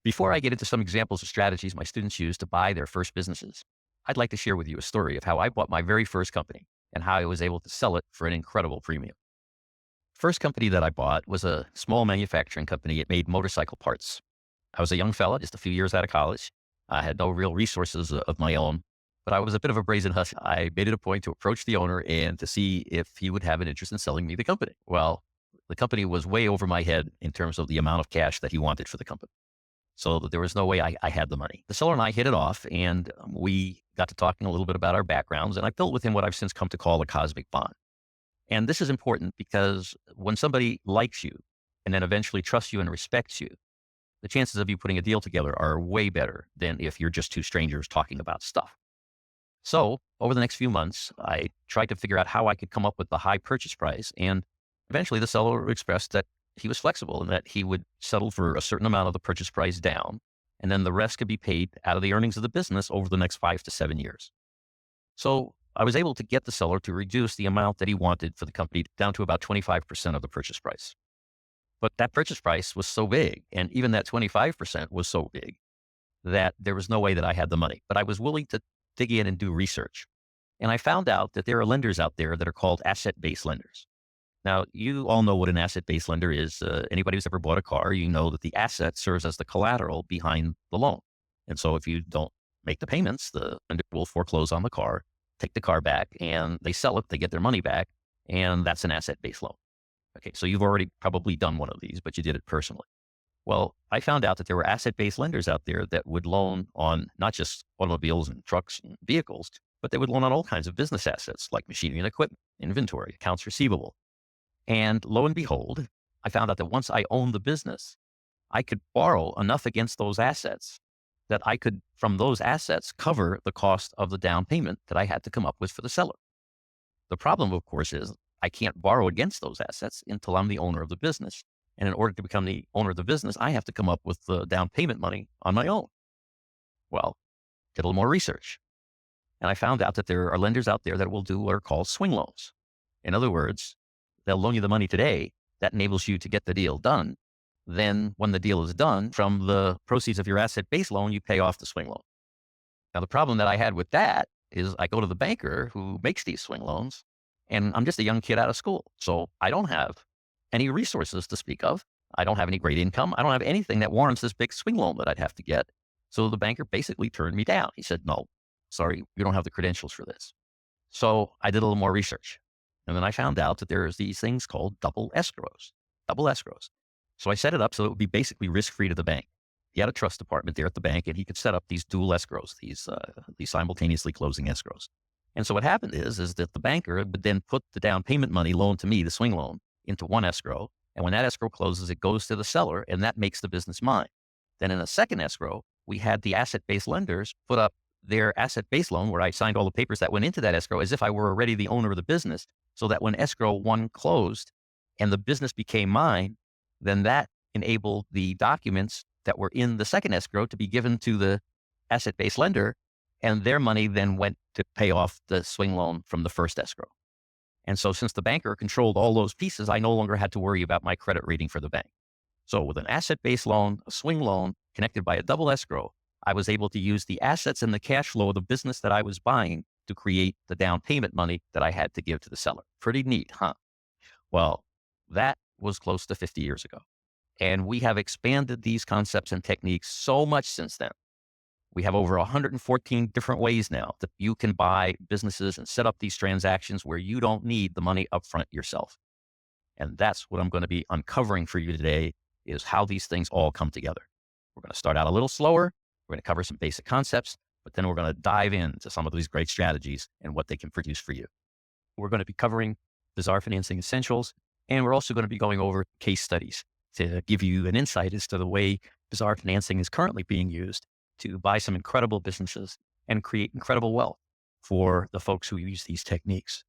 Before I get into some examples of strategies my students use to buy their first businesses, I'd like to share with you a story of how I bought my very first company and how I was able to sell it for an incredible premium. First company that I bought was a small manufacturing company. It made motorcycle parts. I was a young fella, just a few years out of college. I had no real resources of my own, but I was a bit of a brazen hussy. I made it a point to approach the owner and to see if he would have an interest in selling me the company. Well, the company was way over my head in terms of the amount of cash that he wanted for the company. So that there was no way I had the money. The seller and I hit it off, and we got to talking a little bit about our backgrounds, and I built with him what I've since come to call a cosmic bond. And this is important because when somebody likes you and then eventually trusts you and respects you, the chances of you putting a deal together are way better than if you're just two strangers talking about stuff. So over the next few months, I tried to figure out how I could come up with the high purchase price. And eventually the seller expressed that he was flexible and that he would settle for a certain amount of the purchase price down. And then the rest could be paid out of the earnings of the business over the next 5 to 7 years. So I was able to get the seller to reduce the amount that he wanted for the company down to about 25% of the purchase price. But that purchase price was so big, and even that 25% was so big that there was no way that I had the money. But I was willing to dig in and do research. And I found out that there are lenders out there that are called asset-based lenders. Now, you all know what an asset-based lender is. Anybody who's ever bought a car, you know that the asset serves as the collateral behind the loan. And so if you don't make the payments, the lender will foreclose on the car, take the car back, and they sell it, they get their money back, and that's an asset-based loan. Okay, so you've already probably done one of these, but you did it personally. Well, I found out that there were asset-based lenders out there that would loan on not just automobiles and trucks and vehicles, but they would loan on all kinds of business assets like machinery and equipment, inventory, accounts receivable. And lo and behold, I found out that once I owned the business, I could borrow enough against those assets that I could, from those assets, cover the cost of the down payment that I had to come up with for the seller. The problem, of course, is I can't borrow against those assets until I'm the owner of the business. And in order to become the owner of the business, I have to come up with the down payment money on my own. Well, did a little more research. And I found out that there are lenders out there that will do what are called swing loans. In other words, they'll loan you the money today. That enables you to get the deal done. Then when the deal is done, from the proceeds of your asset-based loan, you pay off the swing loan. Now, the problem that I had with that is I go to the banker who makes these swing loans, and I'm just a young kid out of school. So I don't have any resources to speak of. I don't have any great income. I don't have anything that warrants this big swing loan that I'd have to get. So the banker basically turned me down. He said, no, sorry, you don't have the credentials for this. So I did a little more research. And then I found out that there's these things called double escrows. So I set it up so it would be basically risk-free to the bank. He had a trust department there at the bank, and he could set up these dual escrows, these simultaneously closing escrows. And so what happened is that the banker would then put the down payment money loaned to me, the swing loan, into one escrow. And when that escrow closes, it goes to the seller, and that makes the business mine. Then in a second escrow, we had the asset-based lenders put up their asset-based loan, where I signed all the papers that went into that escrow as if I were already the owner of the business, so that when escrow one closed and the business became mine, then that enabled the documents that were in the second escrow to be given to the asset-based lender, and their money then went to pay off the swing loan from the first escrow. And so since the banker controlled all those pieces, I no longer had to worry about my credit rating for the bank. So with an asset-based loan, a swing loan connected by a double escrow, I was able to use the assets and the cash flow of the business that I was buying to create the down payment money that I had to give to the seller. Pretty neat, huh? Well, that was close to 50 years ago. And we have expanded these concepts and techniques so much since then. We have over 114 different ways now that you can buy businesses and set up these transactions where you don't need the money upfront yourself. And that's what I'm going to be uncovering for you today, is how these things all come together. We're going to start out a little slower. We're going to cover some basic concepts, but then we're going to dive into some of these great strategies and what they can produce for you. We're going to be covering bizarre financing essentials, and we're also going to be going over case studies to give you an insight as to the way bizarre financing is currently being used to buy some incredible businesses and create incredible wealth for the folks who use these techniques.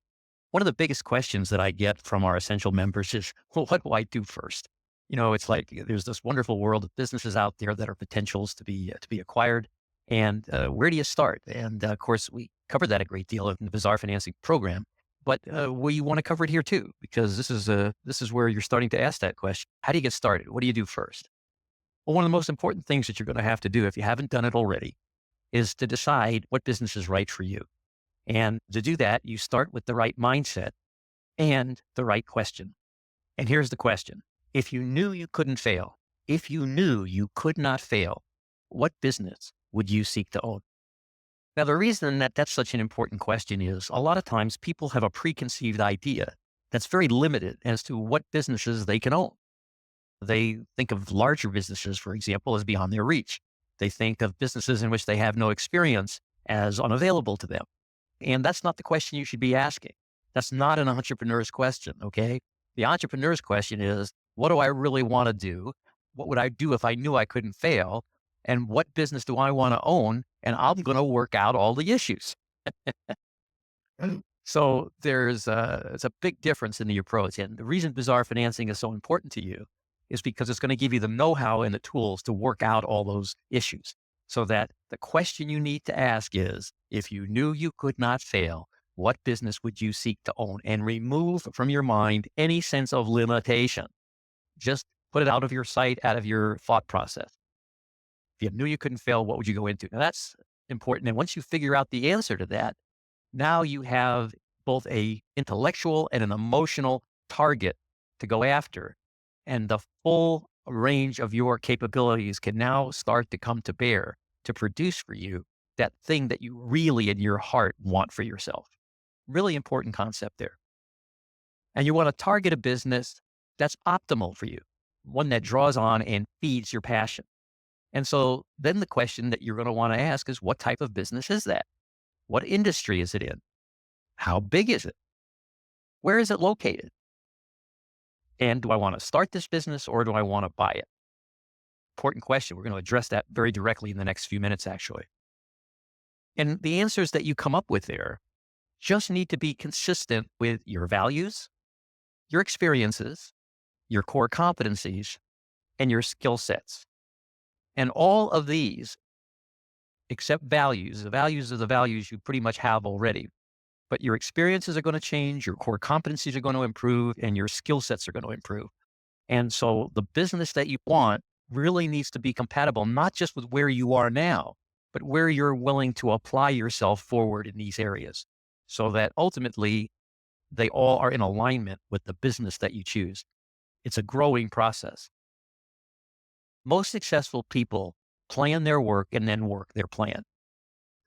One of the biggest questions that I get from our essential members is, well, what do I do first? You know, it's like there's this wonderful world of businesses out there that are potentials to be acquired. And where do you start? And of course, we covered that a great deal in the bizarre financing program. But we want to cover it here too, because this is where you're starting to ask that question. How do you get started? What do you do first? Well, one of the most important things that you're going to have to do, if you haven't done it already, is to decide what business is right for you. And to do that, you start with the right mindset and the right question. And here's the question. If you knew you couldn't fail, if you knew you could not fail, what business would you seek to own? Now, the reason that that's such an important question is a lot of times people have a preconceived idea that's very limited as to what businesses they can own. They think of larger businesses, for example, as beyond their reach. They think of businesses in which they have no experience as unavailable to them. And that's not the question you should be asking. That's not an entrepreneur's question, okay? The entrepreneur's question is, what do I really want to do? What would I do if I knew I couldn't fail? And what business do I want to own? And I'm going to work out all the issues. So it's a big difference in the approach. And the reason bizarre financing is so important to you is because it's going to give you the know-how and the tools to work out all those issues. So that the question you need to ask is, if you knew you could not fail, what business would you seek to own? And remove from your mind any sense of limitation. Just put it out of your sight, out of your thought process. If you knew you couldn't fail, what would you go into? Now that's important. And once you figure out the answer to that, now you have both a intellectual and an emotional target to go after. And the full range of your capabilities can now start to come to bear to produce for you that thing that you really in your heart want for yourself. Really important concept there. And you want to target a business that's optimal for you, one that draws on and feeds your passion. And so then the question that you're going to want to ask is, what type of business is that? What industry is it in? How big is it? Where is it located? And do I want to start this business or do I want to buy it? Important question. We're going to address that very directly in the next few minutes, actually. And the answers that you come up with there just need to be consistent with your values, your experiences, your core competencies, and your skill sets. And all of these, except values, the values are the values you pretty much have already. But your experiences are going to change, your core competencies are going to improve, and your skill sets are going to improve. And so the business that you want really needs to be compatible, not just with where you are now, but where you're willing to apply yourself forward in these areas so that ultimately they all are in alignment with the business that you choose. It's a growing process. Most successful people plan their work and then work their plan.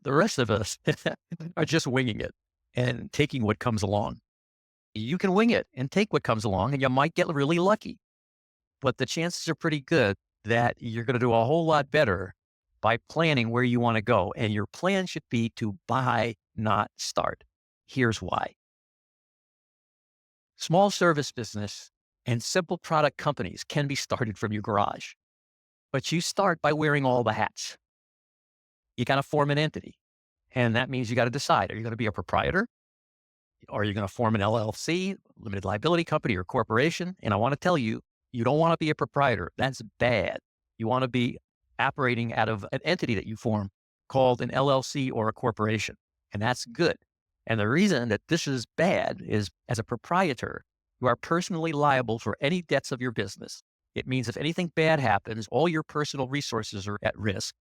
The rest of us are just winging it and taking what comes along. You can wing it and take what comes along and you might get really lucky, but the chances are pretty good that you're going to do a whole lot better by planning where you want to go. And your plan should be to buy, not start. Here's why. Small service business and simple product companies can be started from your garage, but you start by wearing all the hats. You got to form an entity. And that means you got to decide, are you going to be a proprietor? Or are you going to form an LLC, limited liability company or corporation? And I want to tell you, you don't want to be a proprietor. That's bad. You want to be operating out of an entity that you form called an LLC or a corporation. And that's good. And the reason that this is bad is as a proprietor, you are personally liable for any debts of your business. It means if anything bad happens, all your personal resources are at risk.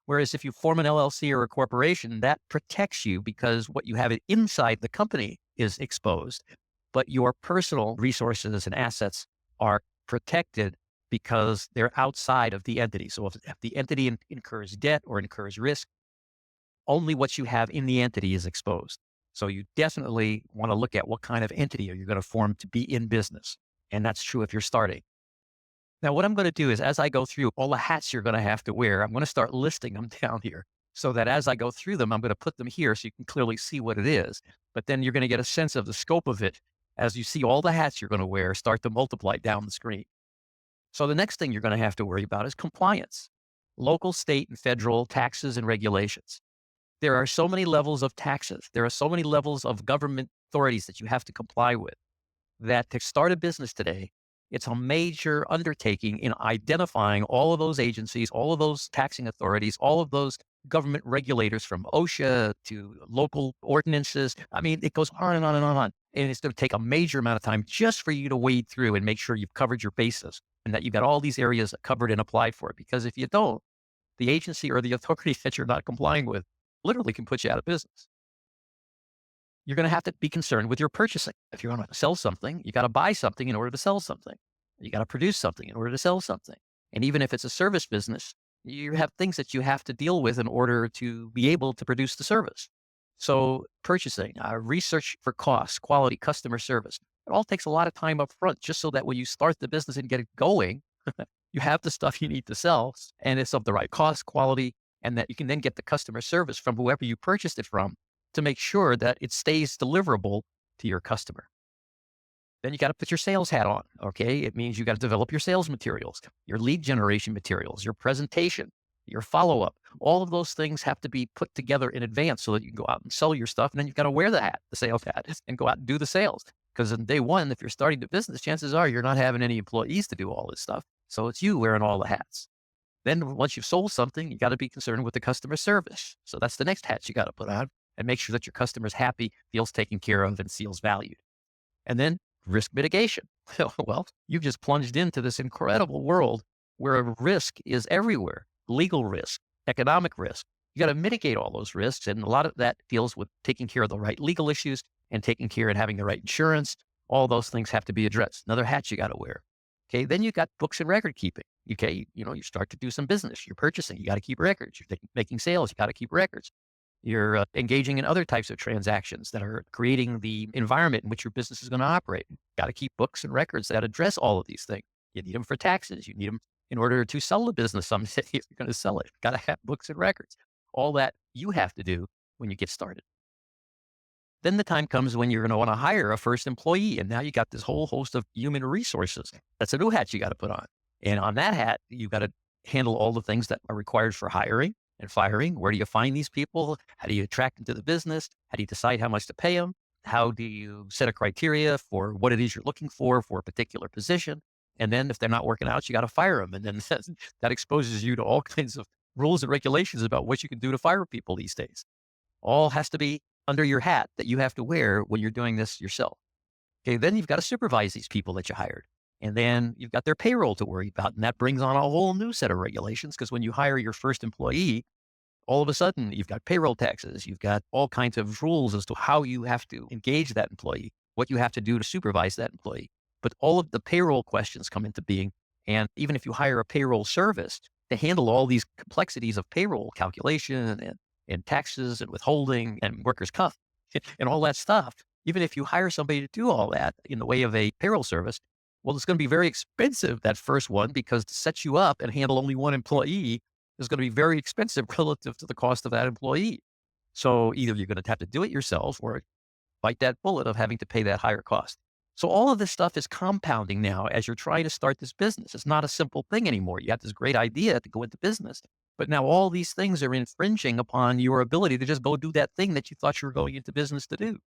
Whereas if you form an LLC or a corporation, that protects you because what you have inside the company is exposed, but your personal resources and assets are protected because they're outside of the entity. So if the entity incurs debt or incurs risk, only what you have in the entity is exposed. So you definitely want to look at what kind of entity are you going to form to be in business. And that's true if you're starting. Now, what I'm going to do is as I go through all the hats you're going to have to wear, I'm going to start listing them down here so that as I go through them, I'm going to put them here so you can clearly see what it is. But then you're going to get a sense of the scope of it as you see all the hats you're going to wear start to multiply down the screen. So the next thing you're going to have to worry about is compliance, local, state, and federal taxes and regulations. There are so many levels of taxes. There are so many levels of government authorities that you have to comply with that to start a business today, it's a major undertaking in identifying all of those agencies, all of those taxing authorities, all of those government regulators from OSHA to local ordinances. I mean, it goes on and on and on. And it's going to take a major amount of time just for you to wade through and make sure you've covered your bases and that you've got all these areas covered and applied for. Because if you don't, the agency or the authority that you're not complying with literally can put you out of business. You're going to have to be concerned with your purchasing. If you're going to sell something, you got to buy something in order to sell something. You got to produce something in order to sell something. And even if it's a service business, you have things that you have to deal with in order to be able to produce the service. So purchasing, research for costs, quality, customer service, it all takes a lot of time up front just so that when you start the business and get it going, you have the stuff you need to sell and it's of the right cost, quality, and that you can then get the customer service from whoever you purchased it from to make sure that it stays deliverable to your customer. Then you got to put your sales hat on. Okay. It means you got to develop your sales materials, your lead generation materials, your presentation, your follow up. All of those things have to be put together in advance so that you can go out and sell your stuff. And then you've got to wear the hat, the sales hat, and go out and do the sales. Because in day one, if you're starting the business, chances are you're not having any employees to do all this stuff. So it's you wearing all the hats. Then once you've sold something, you got to be concerned with the customer service. So that's the next hat you got to put on and make sure that your customer's happy, feels taken care of, and feels valued. And then risk mitigation. Well, you've just plunged into this incredible world where risk is everywhere. Legal risk, economic risk. You got to mitigate all those risks. And a lot of that deals with taking care of the right legal issues and taking care and having the right insurance. All those things have to be addressed. Another hat you got to wear. Okay. Then you got books and record keeping. Okay. You start to do some business. You're purchasing. You got to keep records. You're making sales. You got to keep records. You're engaging in other types of transactions that are creating the environment in which your business is going to operate. Got to keep books and records that address all of these things. You need them for taxes. You need them in order to sell the business someday if you're going to sell it. Got to have books and records. All that you have to do when you get started. Then the time comes when you're going to want to hire a first employee. And now you got this whole host of human resources. That's a new hat you got to put on. And on that hat, you got to handle all the things that are required for hiring and firing. Where do you find these people? How do you attract them to the business? How do you decide how much to pay them? How do you set a criteria for what it is you're looking for a particular position? And then if they're not working out, you got to fire them. And then that exposes you to all kinds of rules and regulations about what you can do to fire people these days. All has to be under your hat that you have to wear when you're doing this yourself. Okay, then you've got to supervise these people that you hired. And then you've got their payroll to worry about. And that brings on a whole new set of regulations because when you hire your first employee, all of a sudden you've got payroll taxes, you've got all kinds of rules as to how you have to engage that employee, what you have to do to supervise that employee. But all of the payroll questions come into being. And even if you hire a payroll service to handle all these complexities of payroll calculation and taxes and withholding and workers' comp and all that stuff, even if you hire somebody to do all that in the way of a payroll service, well, it's going to be very expensive, that first one, because to set you up and handle only one employee is going to be very expensive relative to the cost of that employee. So either you're going to have to do it yourself or bite that bullet of having to pay that higher cost. So all of this stuff is compounding now as you're trying to start this business. It's not a simple thing anymore. You got this great idea to go into business, but now all these things are infringing upon your ability to just go do that thing that you thought you were going into business to do.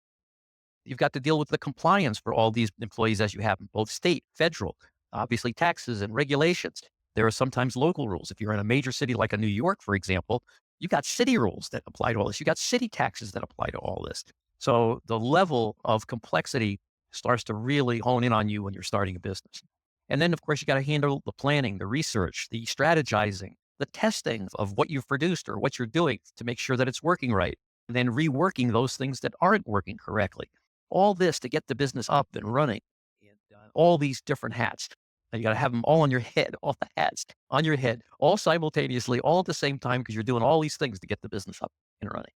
You've got to deal with the compliance for all these employees as you have them, both state, federal, obviously taxes and regulations. There are sometimes local rules. If you're in a major city like a New York, for example, you got city rules that apply to all this. You got city taxes that apply to all this. So the level of complexity starts to really hone in on you when you're starting a business. And then, of course, you got to handle the planning, the research, the strategizing, the testing of what you've produced or what you're doing to make sure that it's working right. And then reworking those things that aren't working correctly. All this to get the business up and running. And all these different hats. And you got to have them all on your head, all the hats on your head, all simultaneously, all at the same time, because you're doing all these things to get the business up and running.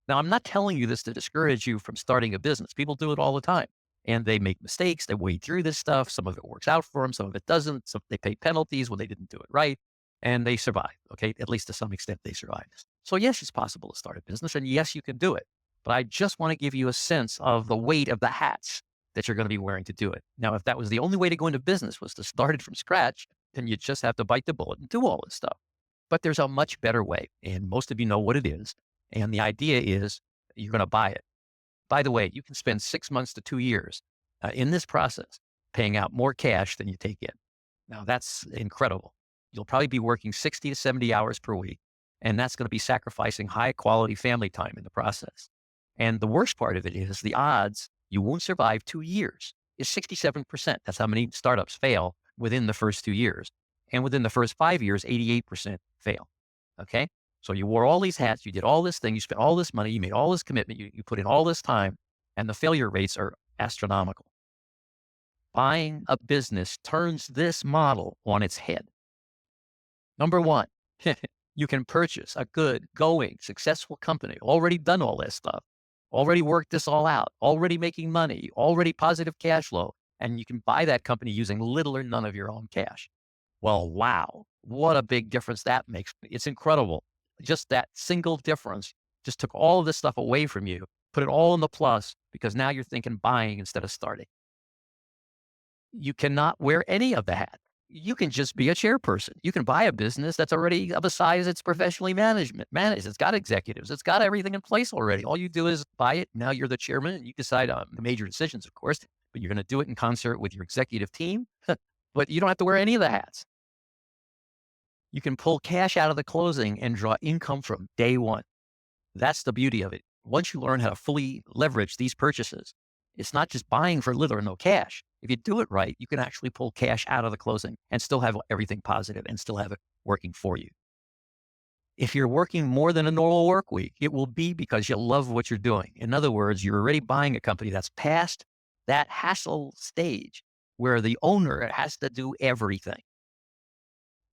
Now, I'm not telling you this to discourage you from starting a business. People do it all the time. And they make mistakes. They wade through this stuff. Some of it works out for them. Some of it doesn't. Some they pay penalties when they didn't do it right. And they survive. Okay. At least to some extent, they survive. So yes, it's possible to start a business. And yes, you can do it. But I just want to give you a sense of the weight of the hats that you're going to be wearing to do it. Now, if that was the only way to go into business was to start it from scratch, then you just have to bite the bullet and do all this stuff. But there's a much better way. And most of you know what it is. And the idea is you're going to buy it. By the way, you can spend 6 months to 2 years in this process, paying out more cash than you take in. Now, that's incredible. You'll probably be working 60 to 70 hours per week, and that's going to be sacrificing high quality family time in the process. And the worst part of it is the odds you won't survive 2 years. It's 67%. That's how many startups fail within the first 2 years. And within the first 5 years, 88% fail. Okay. So you wore all these hats, you did all this thing, you spent all this money, you made all this commitment, you put in all this time, and the failure rates are astronomical. Buying a business turns this model on its head. Number one, you can purchase a good, going, successful company, already done all this stuff, already worked this all out, already making money, already positive cash flow, and you can buy that company using little or none of your own cash. Well, wow, what a big difference that makes. It's incredible. Just that single difference just took all of this stuff away from you, put it all in the plus because now you're thinking buying instead of starting. You cannot wear any of the hats. You can just be a chairperson. You can buy a business that's already of a size it's professionally managed. It's got executives. It's got everything in place already. All you do is buy it. Now you're the chairman and you decide on the major decisions, of course, but you're going to do it in concert with your executive team. But you don't have to wear any of the hats. You can pull cash out of the closing and draw income from day one. That's the beauty of it. Once you learn how to fully leverage these purchases, it's not just buying for little or no cash. If you do it right, you can actually pull cash out of the closing and still have everything positive and still have it working for you. If you're working more than a normal work week, it will be because you love what you're doing. In other words, you're already buying a company that's past that hassle stage where the owner has to do everything.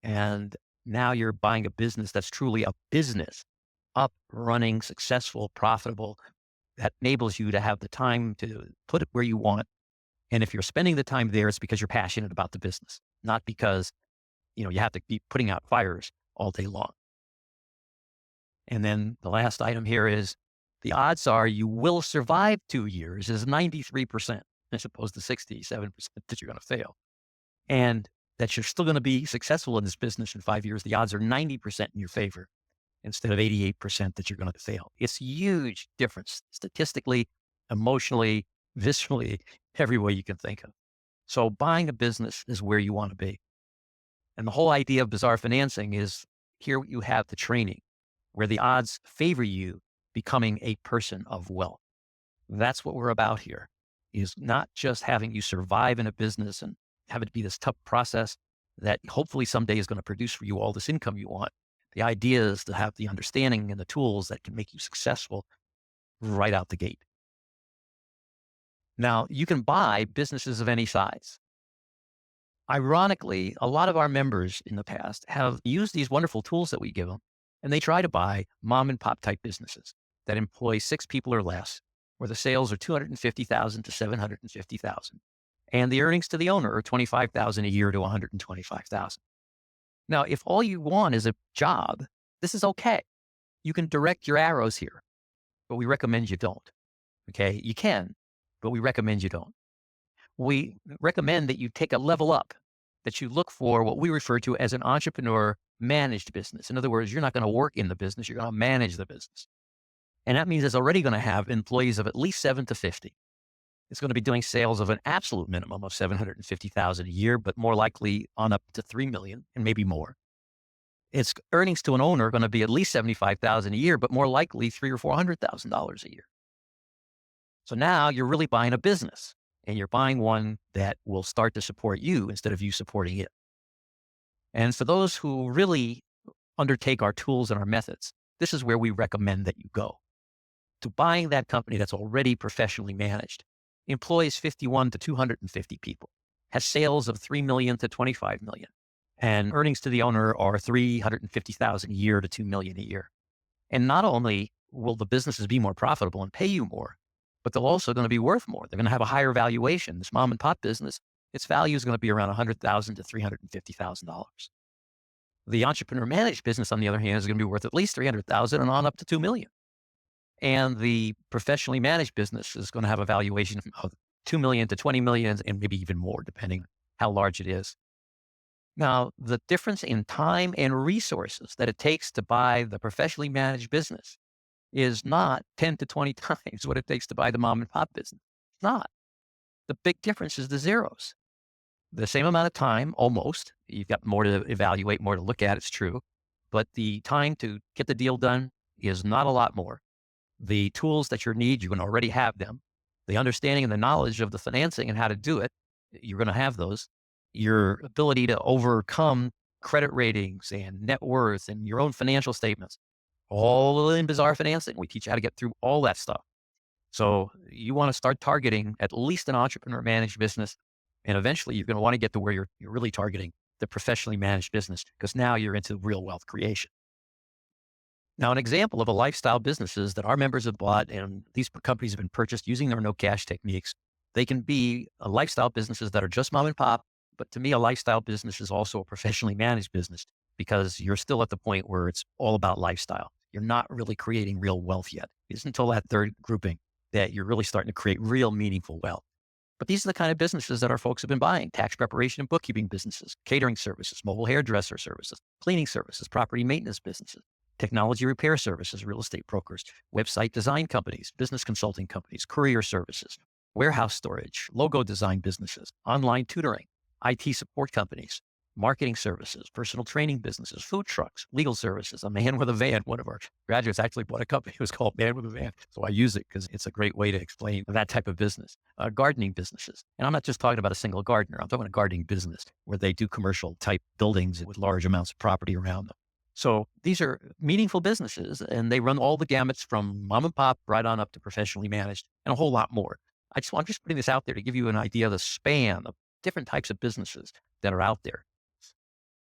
And now you're buying a business that's truly a business, up, running, successful, profitable, that enables you to have the time to put it where you want. And if you're spending the time there, it's because you're passionate about the business, not because, you have to be putting out fires all day long. And then the last item here is the odds are you will survive 2 years is 93% as opposed to 67% that you're going to fail. And that you're still going to be successful in this business in 5 years. The odds are 90% in your favor instead of 88% that you're going to fail. It's a huge difference statistically, emotionally, viscerally, every way you can think of. So buying a business is where you want to be. And the whole idea of bizarre financing is here you have the training where the odds favor you becoming a person of wealth. That's what we're about here, is not just having you survive in a business and have it be this tough process that hopefully someday is going to produce for you all this income you want. The idea is to have the understanding and the tools that can make you successful right out the gate. Now, you can buy businesses of any size. Ironically, a lot of our members in the past have used these wonderful tools that we give them, and they try to buy mom and pop type businesses that employ 6 people or less, where the sales are $250,000 to $750,000, and the earnings to the owner are $25,000 a year to $125,000. Now, if all you want is a job, this is okay. You can direct your arrows here, but we recommend you don't. Okay, you can, but we recommend you don't. We recommend that you take a level up, that you look for what we refer to as an entrepreneur managed business. In other words, you're not going to work in the business, you're going to manage the business. And that means it's already going to have employees of at least 7 to 50. It's going to be doing sales of an absolute minimum of $750,000 a year, but more likely on up to $3 million and maybe more. Its earnings to an owner are going to be at least $75,000 a year, but more likely $300,000 or $400,000 a year. So now you're really buying a business, and you're buying one that will start to support you instead of you supporting it. And for those who really undertake our tools and our methods, this is where we recommend that you go. To buying that company that's already professionally managed, employs 51 to 250 people, has sales of 3 million to 25 million, and earnings to the owner are 350,000 a year to 2 million a year. And not only will the businesses be more profitable and pay you more, but they're also going to be worth more. They're going to have a higher valuation. This mom and pop business, its value is going to be around $100,000 to $350,000. The entrepreneur managed business, on the other hand, is going to be worth at least $300,000 and on up to $2 million. And the professionally managed business is going to have a valuation of $2 million to $20 million and maybe even more, depending how large it is. Now, the difference in time and resources that it takes to buy the professionally managed business is not 10 to 20 times what it takes to buy the mom and pop business. It's not. The big difference is the zeros. The same amount of time, almost. You've got more to evaluate, more to look at, it's true. But the time to get the deal done is not a lot more. The tools that you need, you can already have them. The understanding and the knowledge of the financing and how to do it, you're going to have those. Your ability to overcome credit ratings and net worth and your own financial statements, all in Bizarre Financing. We teach you how to get through all that stuff. So you want to start targeting at least an entrepreneur managed business. And eventually you're going to want to get to where you're really targeting the professionally managed business, because now you're into real wealth creation. Now, an example of a lifestyle businesses that our members have bought, and these companies have been purchased using their no cash techniques. They can be lifestyle businesses that are just mom and pop. But to me, a lifestyle business is also a professionally managed business, because you're still at the point where it's all about lifestyle. You're not really creating real wealth yet. It's until that third grouping that you're really starting to create real meaningful wealth. But these are the kind of businesses that our folks have been buying: tax preparation and bookkeeping businesses, catering services, mobile hairdresser services, cleaning services, property maintenance businesses, technology repair services, real estate brokers, website design companies, business consulting companies, courier services, warehouse storage, logo design businesses, online tutoring, IT support companies, marketing services, personal training businesses, food trucks, legal services, a man with a van. One of our graduates actually bought a company. It was called Man with a Van. So I use it because it's a great way to explain that type of business. Gardening businesses. And I'm not just talking about a single gardener. I'm talking about a gardening business where they do commercial type buildings with large amounts of property around them. So these are meaningful businesses, and they run all the gamuts from mom and pop right on up to professionally managed and a whole lot more. I'm just putting this out there to give you an idea of the span of different types of businesses that are out there.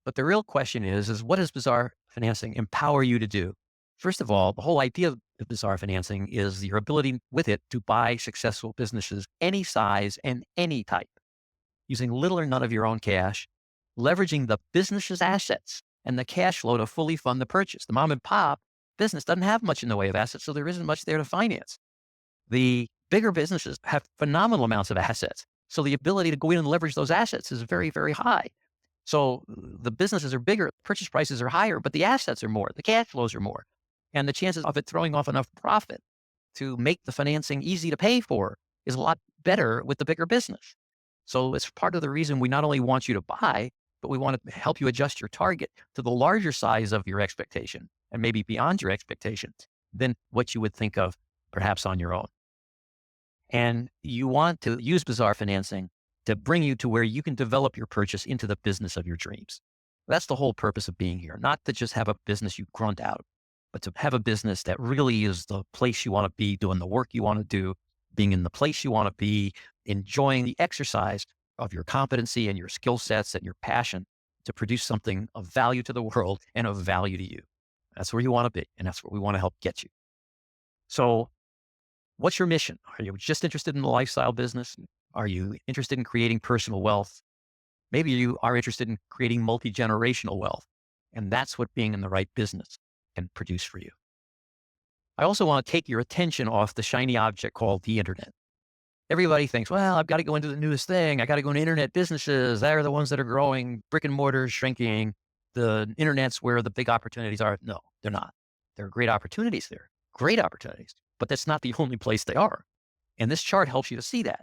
But the real question is what does Bizarre Financing empower you to do? First of all, the whole idea of Bizarre Financing is your ability with it to buy successful businesses, any size and any type, using little or none of your own cash, leveraging the business's assets and the cash flow to fully fund the purchase. The mom and pop business doesn't have much in the way of assets, so there isn't much there to finance. The bigger businesses have phenomenal amounts of assets. So the ability to go in and leverage those assets is very, very high. So the businesses are bigger, purchase prices are higher, but the assets are more, the cash flows are more. And the chances of it throwing off enough profit to make the financing easy to pay for is a lot better with the bigger business. So it's part of the reason we not only want you to buy, but we want to help you adjust your target to the larger size of your expectation and maybe beyond your expectation than what you would think of perhaps on your own. And you want to use Bizarre Financing to bring you to where you can develop your purchase into the business of your dreams. That's the whole purpose of being here, not to just have a business you grunt out, but to have a business that really is the place you want to be, doing the work you want to do, being in the place you want to be, enjoying the exercise of your competency and your skill sets and your passion to produce something of value to the world and of value to you. That's where you want to be. And that's what we want to help get you. So what's your mission? Are you just interested in the lifestyle business? Are you interested in creating personal wealth? Maybe you are interested in creating multi-generational wealth. And that's what being in the right business can produce for you. I also want to take your attention off the shiny object called the internet. Everybody thinks, well, I've got to go into the newest thing. I got to go into internet businesses. They're the ones that are growing. Brick and mortar is shrinking. The internet's where the big opportunities are. No, they're not. There are great opportunities there, great opportunities, but that's not the only place they are. And this chart helps you to see that.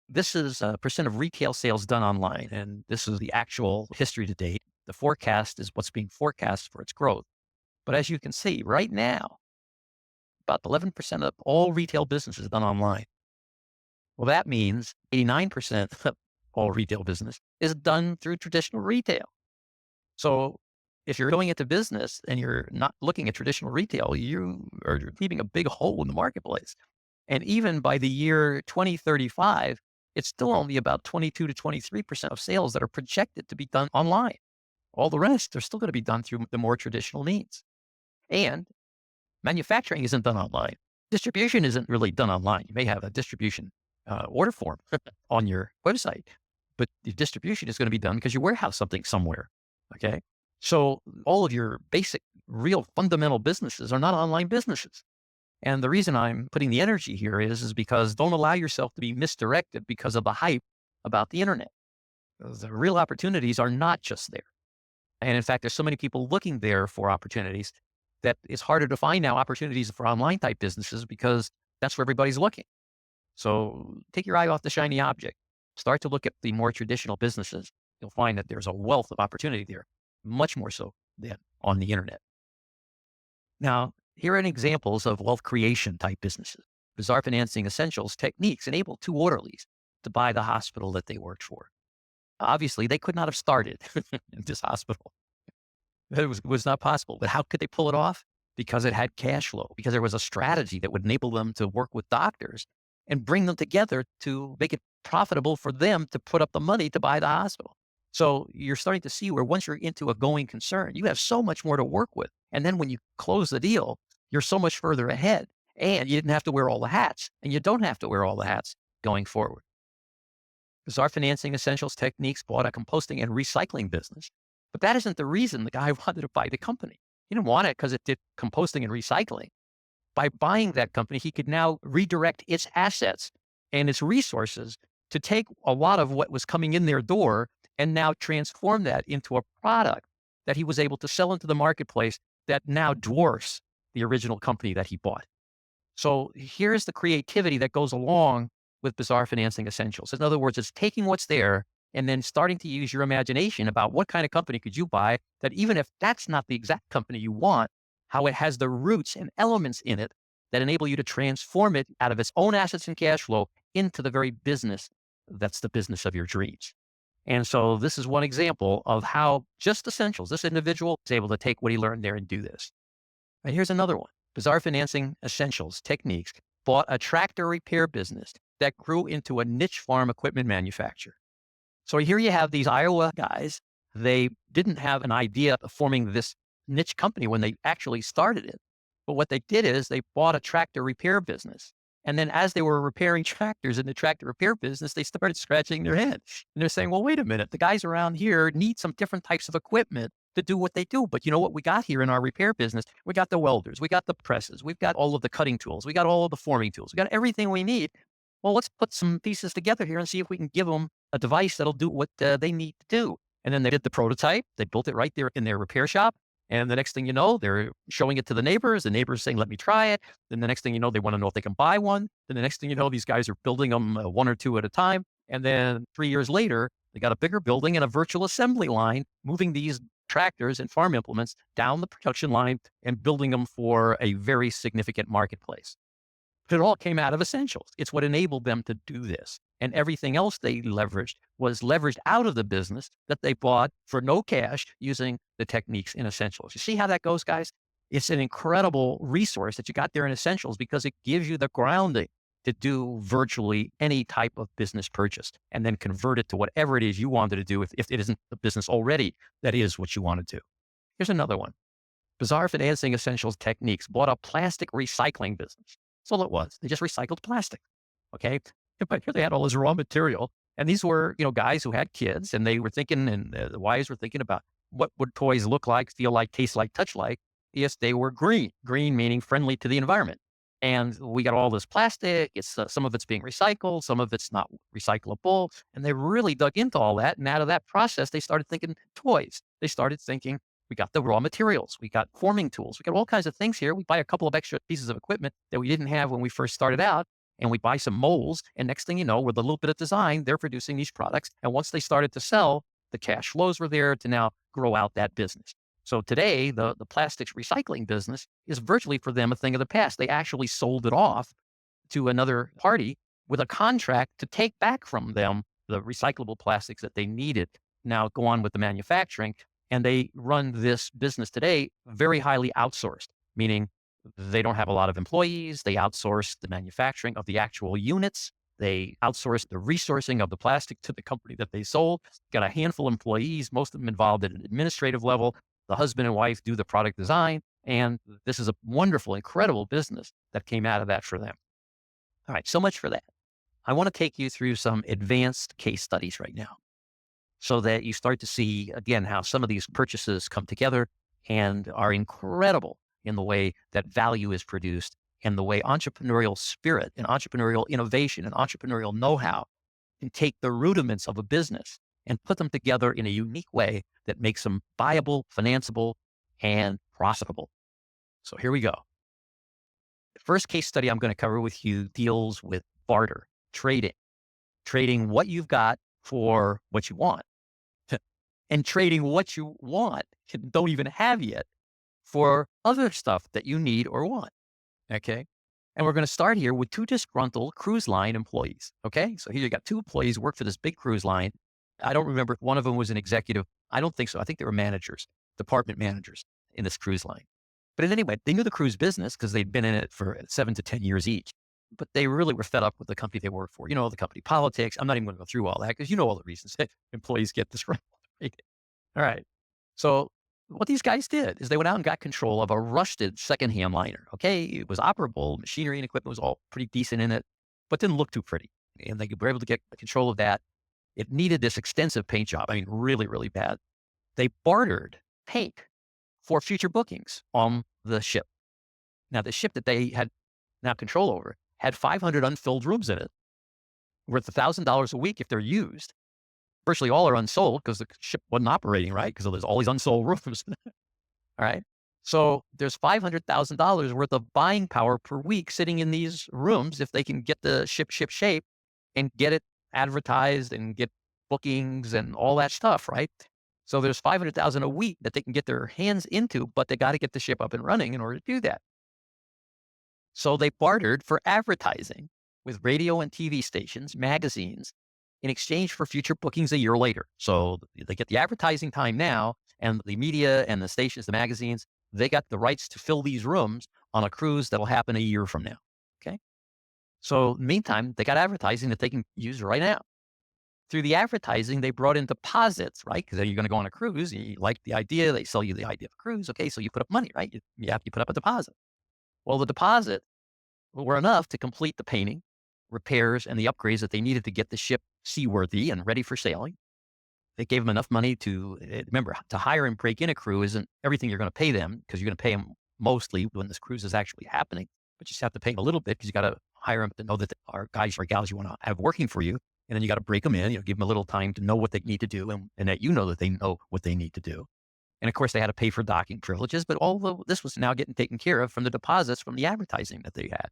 This is a percent of retail sales done online. And this is the actual history to date. The forecast is what's being forecast for its growth. But as you can see right now, about 11% of all retail business is done online. Well, that means 89% of all retail business is done through traditional retail. So if you're going into business and you're not looking at traditional retail, you are leaving a big hole in the marketplace. And even by the year 2035, it's still only about 22 to 23% of sales that are projected to be done online. All the rest are still going to be done through the more traditional means. And manufacturing isn't done online. Distribution isn't really done online. You may have a distribution order form on your website, but the distribution is going to be done because you warehouse something somewhere. Okay. So all of your basic, real fundamental businesses are not online businesses. And the reason I'm putting the energy here is because don't allow yourself to be misdirected because of the hype about the internet. The real opportunities are not just there. And in fact, there's so many people looking there for opportunities that it's harder to find now opportunities for online type businesses because that's where everybody's looking. So take your eye off the shiny object. Start to look at the more traditional businesses. You'll find that there's a wealth of opportunity there, much more so than on the internet. Now, here are examples of wealth creation type businesses. Bizarre Financing Essentials techniques enabled two orderlies to buy the hospital that they worked for. Obviously, they could not have started in this hospital. It was not possible. But how could they pull it off? Because it had cash flow, because there was a strategy that would enable them to work with doctors and bring them together to make it profitable for them to put up the money to buy the hospital. So you're starting to see where once you're into a going concern, you have so much more to work with. And then when you close the deal, you're so much further ahead. And you didn't have to wear all the hats, and you don't have to wear all the hats going forward. Bizarre Financing Essentials techniques bought a composting and recycling business. But that isn't the reason the guy wanted to buy the company. He didn't want it because it did composting and recycling. By buying that company, he could now redirect its assets and its resources to take a lot of what was coming in their door and now transform that into a product that he was able to sell into the marketplace that now dwarfs the original company that he bought. So here's the creativity that goes along with Bizarre Financing Essentials. In other words, it's taking what's there and then starting to use your imagination about what kind of company could you buy that, even if that's not the exact company you want, how it has the roots and elements in it that enable you to transform it out of its own assets and cash flow into the very business that's the business of your dreams. And so this is one example of how just Essentials, this individual is able to take what he learned there and do this. And here's another one. Bizarre Financing Essentials techniques bought a tractor repair business that grew into a niche farm equipment manufacturer. So here you have these Iowa guys. They didn't have an idea of forming this niche company when they actually started it. But what they did is they bought a tractor repair business. And then as they were repairing tractors in the tractor repair business, they started scratching their head. And they're saying, well, wait a minute, the guys around here need some different types of equipment to do what they do. But you know what we got here in our repair business? We got the welders, we got the presses, we've got all of the cutting tools, we got all of the forming tools, we got everything we need. Well, let's put some pieces together here and see if we can give them a device that'll do what they need to do. And then they did the prototype. They built it right there in their repair shop. And the next thing you know, they're showing it to the neighbors. The neighbors saying, let me try it. Then the next thing you know, they want to know if they can buy one. Then the next thing you know, these guys are building them one or two at a time. And then 3 years later, they got a bigger building and a virtual assembly line, moving these tractors and farm implements down the production line and building them for a very significant marketplace. But it all came out of Essentials. It's what enabled them to do this. And everything else they leveraged was leveraged out of the business that they bought for no cash using the techniques in Essentials. You see how that goes, guys? It's an incredible resource that you got there in Essentials because it gives you the grounding to do virtually any type of business purchase and then convert it to whatever it is you wanted to do if it isn't the business already that is what you want to do. Here's another one. Bizarre Financing Essentials techniques bought a plastic recycling business. That's all it was. They just recycled plastic. Okay. But here they had all this raw material. And these were, guys who had kids and they were thinking, and the wives were thinking about what would toys look like, feel like, taste like, touch like if they were green, meaning friendly to the environment. And we got all this plastic. It's some of it's being recycled. Some of it's not recyclable. And they really dug into all that. And out of that process, they started thinking toys. They started thinking, we got the raw materials. We got forming tools. We got all kinds of things here. We buy a couple of extra pieces of equipment that we didn't have when we first started out. And we buy some molds. And next thing you know, with a little bit of design, they're producing these products. And once they started to sell, the cash flows were there to now grow out that business. So today, the plastics recycling business is virtually for them a thing of the past. They actually sold it off to another party with a contract to take back from them the recyclable plastics that they needed. Now go on with the manufacturing. And they run this business today very highly outsourced, meaning they don't have a lot of employees. They outsource the manufacturing of the actual units. They outsource the resourcing of the plastic to the company that they sold. Got a handful of employees, most of them involved at an administrative level. The husband and wife do the product design. And this is a wonderful, incredible business that came out of that for them. All right, so much for that. I want to take you through some advanced case studies right now so that you start to see, again, how some of these purchases come together and are incredible in the way that value is produced and the way entrepreneurial spirit and entrepreneurial innovation and entrepreneurial know-how can take the rudiments of a business and put them together in a unique way that makes them viable, financeable, and profitable. So here we go. The first case study I'm going to cover with you deals with barter, trading what you've got for what you want, and trading what you want and don't even have yet for other stuff that you need or want. Okay. And we're going to start here with two disgruntled cruise line employees. Okay. So here you got two employees work for this big cruise line. I don't remember. One of them was an executive. I don't think so. I think they were managers, department managers in this cruise line. But anyway, they knew the cruise business because they'd been in it for 7 to 10 years each. But they really were fed up with the company they worked for. The company politics. I'm not even going to go through all that because you know all the reasons that employees get disgruntled. Right? All right. So what these guys did is they went out and got control of a rusted secondhand liner. Okay. It was operable. Machinery and equipment was all pretty decent in it, but didn't look too pretty. And they were able to get control of that. It needed this extensive paint job. I mean, really, really bad. They bartered paint for future bookings on the ship. Now, the ship that they had now control over had 500 unfilled rooms in it, worth $1,000 a week if they're used. Virtually all are unsold because the ship wasn't operating right because there's all these unsold rooms. All right. So there's $500,000 worth of buying power per week sitting in these rooms if they can get the ship shape and get it advertised and get bookings and all that stuff, right? So there's 500,000 a week that they can get their hands into, but they got to get the ship up and running in order to do that. So they bartered for advertising with radio and TV stations, magazines, in exchange for future bookings a year later. So they get the advertising time now, and the media and the stations, the magazines, they got the rights to fill these rooms on a cruise that'll happen a year from now. Okay. So meantime, they got advertising that they can use right now. Through the advertising, they brought in deposits, right? Because you're going to go on a cruise. You like the idea. They sell you the idea of a cruise. Okay. So you put up money, right? You put up a deposit. Well, the deposit were enough to complete the painting, repairs, and the upgrades that they needed to get the ship seaworthy and ready for sailing. They gave them enough money to, remember, to hire and break in a crew isn't everything you're going to pay them because you're going to pay them mostly when this cruise is actually happening. But you just have to pay them a little bit because you got to hire them to know that our guys or gals you want to have working for you. And then you got to break them in, give them a little time to know what they need to do and that that they know what they need to do. And of course, they had to pay for docking privileges, but all of this was now getting taken care of from the deposits from the advertising that they had.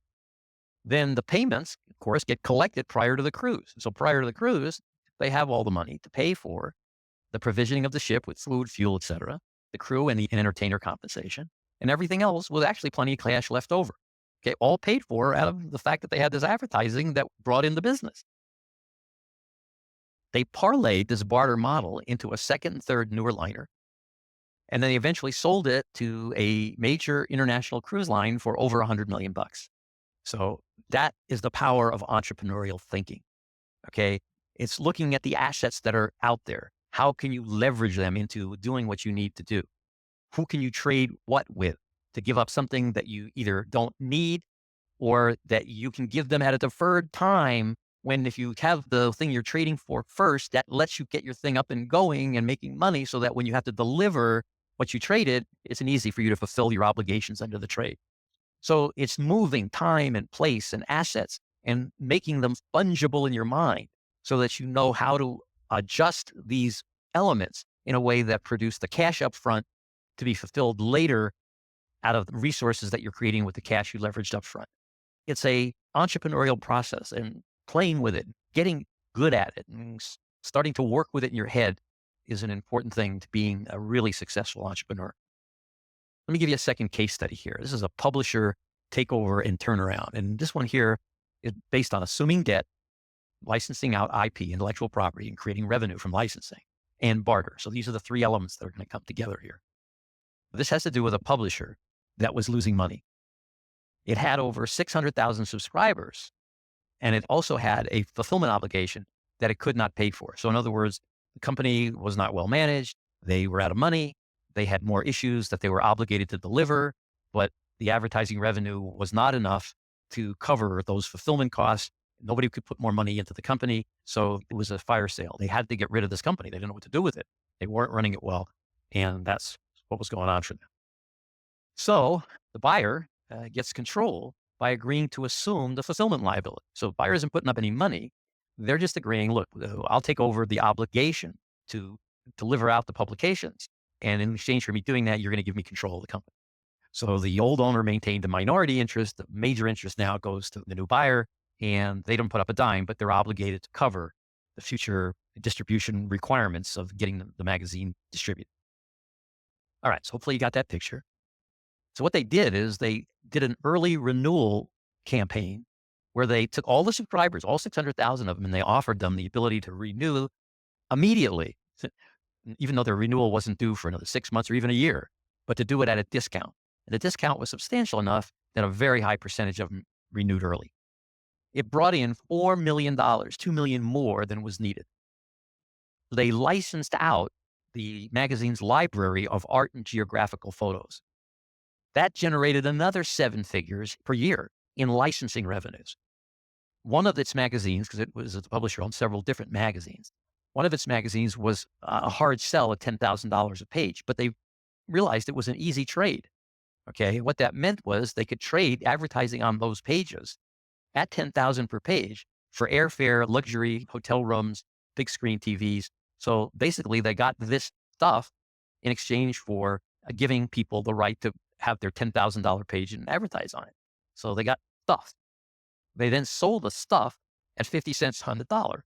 Then the payments, of course, get collected prior to the cruise. So prior to the cruise, they have all the money to pay for the provisioning of the ship with food, fuel, etc., the crew and the entertainer compensation, and everything else was actually plenty of cash left over. Okay, all paid for out of the fact that they had this advertising that brought in the business. They parlayed this barter model into a second and third newer liner, and then they eventually sold it to a major international cruise line for over $100 million. So that is the power of entrepreneurial thinking. Okay. It's looking at the assets that are out there. How can you leverage them into doing what you need to do? Who can you trade what with to give up something that you either don't need or that you can give them at a deferred time when if you have the thing you're trading for first, that lets you get your thing up and going and making money so that when you have to deliver what you traded, it's an easy for you to fulfill your obligations under the trade. So it's moving time and place and assets and making them fungible in your mind so that you know how to adjust these elements in a way that produce the cash up front to be fulfilled later out of the resources that you're creating with the cash you leveraged up front. It's a entrepreneurial process and playing with it, getting good at it and starting to work with it in your head is an important thing to being a really successful entrepreneur. Let me give you a second case study here. This is a publisher takeover and turnaround. And this one here is based on assuming debt, licensing out IP, intellectual property, and creating revenue from licensing and barter. So these are the three elements that are going to come together here. This has to do with a publisher that was losing money. It had over 600,000 subscribers, and it also had a fulfillment obligation that it could not pay for. So in other words, the company was not well managed. They were out of money. They had more issues that they were obligated to deliver, but the advertising revenue was not enough to cover those fulfillment costs. Nobody could put more money into the company. So it was a fire sale. They had to get rid of this company. They didn't know what to do with it. They weren't running it well. And that's what was going on for them. So the buyer gets control by agreeing to assume the fulfillment liability. So the buyer isn't putting up any money. They're just agreeing, look, I'll take over the obligation to deliver out the publications. And in exchange for me doing that, you're going to give me control of the company. So the old owner maintained the minority interest. The major interest now goes to the new buyer, and they don't put up a dime, but they're obligated to cover the future distribution requirements of getting the magazine distributed. All right. So hopefully you got that picture. So what they did is they did an early renewal campaign where they took all the subscribers, all 600,000 of them, and they offered them the ability to renew immediately, even though their renewal wasn't due for another 6 months or even a year, but to do it at a discount. And the discount was substantial enough that a very high percentage of them renewed early. It brought in $4 million, $2 million more than was needed. They licensed out the magazine's library of art and geographical photos. That generated another 7 figures per year in licensing revenues. One of its magazines, because it was a publisher on several different magazines, one of its magazines was a hard sell at $10,000 a page, but they realized it was an easy trade. Okay. What that meant was they could trade advertising on those pages at $10,000 per page for airfare, luxury hotel rooms, big screen TVs. So basically they got this stuff in exchange for giving people the right to have their $10,000 page and advertise on it. So they got stuff. They then sold the stuff at 50 cents on the dollar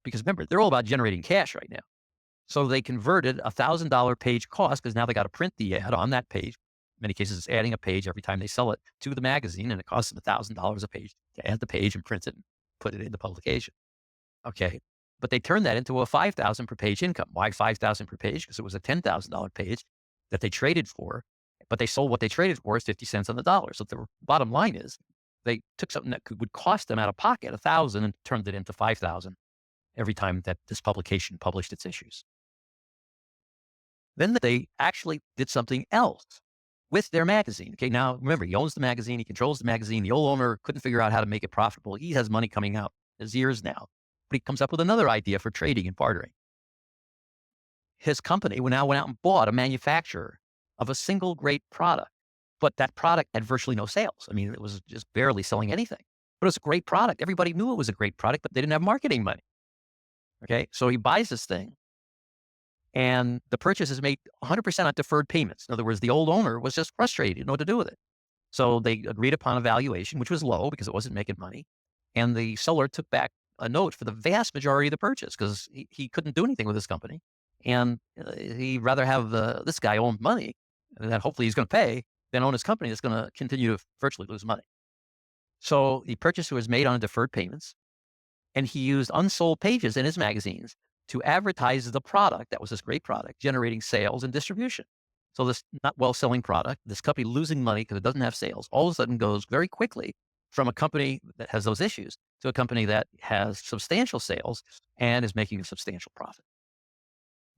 because remember, they're all about generating cash right now. So they converted $1,000 page cost because now they got to print the ad on that page. In many cases, it's adding a page every time they sell it to the magazine, and it costs them $1,000 a page to add the page and print it and put it into publication. Okay. But they turned that into a $5,000 per page income. Why $5,000 per page? Because it was a $10,000 page that they traded for, but they sold what they traded for as 50 cents on the dollar. So the bottom line is they took something that would cost them out of pocket $1,000 and turned it into $5,000 every time that this publication published its issues. Then they actually did something else with their magazine. Okay, now remember, he owns the magazine, he controls the magazine. The old owner couldn't figure out how to make it profitable. He has money coming out his ears now, but he comes up with another idea for trading and bartering. His company now went out and bought a manufacturer of a single great product, but that product had virtually no sales. I mean, it was just barely selling anything, but it was a great product. Everybody knew it was a great product, but they didn't have marketing money. Okay, so he buys this thing and the purchase is made 100% on deferred payments. In other words, the old owner was just frustrated, didn't know what to do with it. So they agreed upon a valuation, which was low because it wasn't making money. And the seller took back a note for the vast majority of the purchase because he couldn't do anything with his company. And he'd rather have this guy own money that hopefully he's going to pay than own his company that's going to continue to virtually lose money. So the purchase was made on deferred payments, and he used unsold pages in his magazines to advertise the product that was this great product, generating sales and distribution. So this not well-selling product, this company losing money because it doesn't have sales, all of a sudden goes very quickly from a company that has those issues to a company that has substantial sales and is making a substantial profit.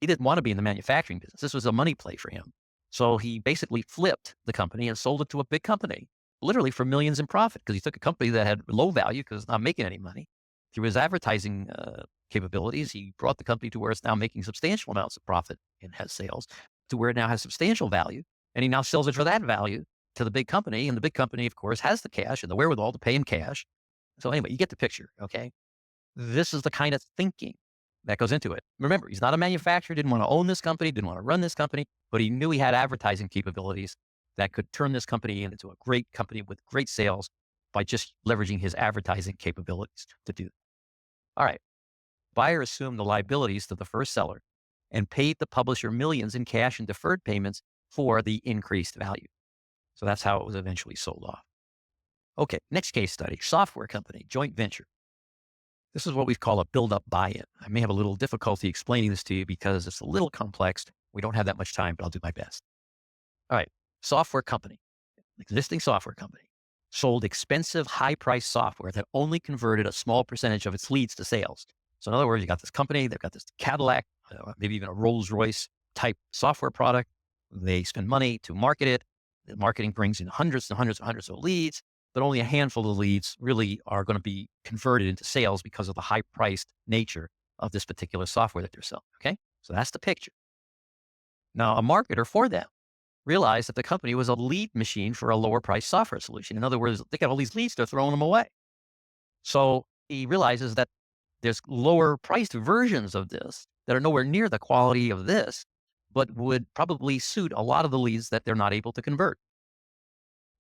He didn't want to be in the manufacturing business. This was a money play for him. So he basically flipped the company and sold it to a big company, literally for millions in profit because he took a company that had low value because it's not making any money. Through his advertising capabilities, he brought the company to where it's now making substantial amounts of profit and has sales to where it now has substantial value. And he now sells it for that value to the big company. And the big company, of course, has the cash and the wherewithal to pay him cash. So anyway, you get the picture. Okay. This is the kind of thinking that goes into it. Remember, he's not a manufacturer, didn't want to own this company, didn't want to run this company, but he knew he had advertising capabilities that could turn this company into a great company with great sales by just leveraging his advertising capabilities to do that. All right. Buyer assumed the liabilities to the first seller and paid the publisher millions in cash and deferred payments for the increased value. So that's how it was eventually sold off. Okay, next case study, software company, joint venture. This is what we call a build-up buy-in. I may have a little difficulty explaining this to you because it's a little complex. We don't have that much time, but I'll do my best. All right, software company, existing software company, sold expensive, high-priced software that only converted a small percentage of its leads to sales. So in other words, you got this company, they've got this Cadillac, maybe even a Rolls-Royce type software product. They spend money to market it. The marketing brings in hundreds and hundreds and hundreds of leads, but only a handful of leads really are going to be converted into sales because of the high-priced nature of this particular software that they're selling. Okay, so that's the picture. Now, a marketer for them realized that the company was a lead machine for a lower priced software solution. In other words, they got all these leads, they're throwing them away. So he realizes that there's lower priced versions of this that are nowhere near the quality of this, but would probably suit a lot of the leads that they're not able to convert.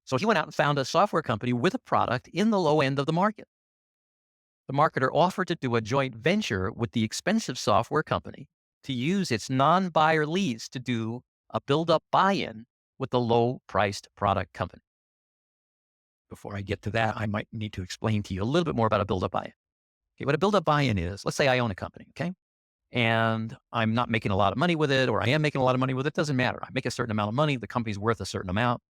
So he went out and found a software company with a product in the low end of the market. The marketer offered to do a joint venture with the expensive software company to use its non-buyer leads to do a build-up buy-in with the low-priced product company. before I get to that, I might need to explain to you a little bit more about a build-up buy-in. Okay, what a build-up buy-in is, let's say I own a company, okay? And I'm not making a lot of money with it, or I am making a lot of money with it. Doesn't matter. I make a certain amount of money. The company's worth a certain amount.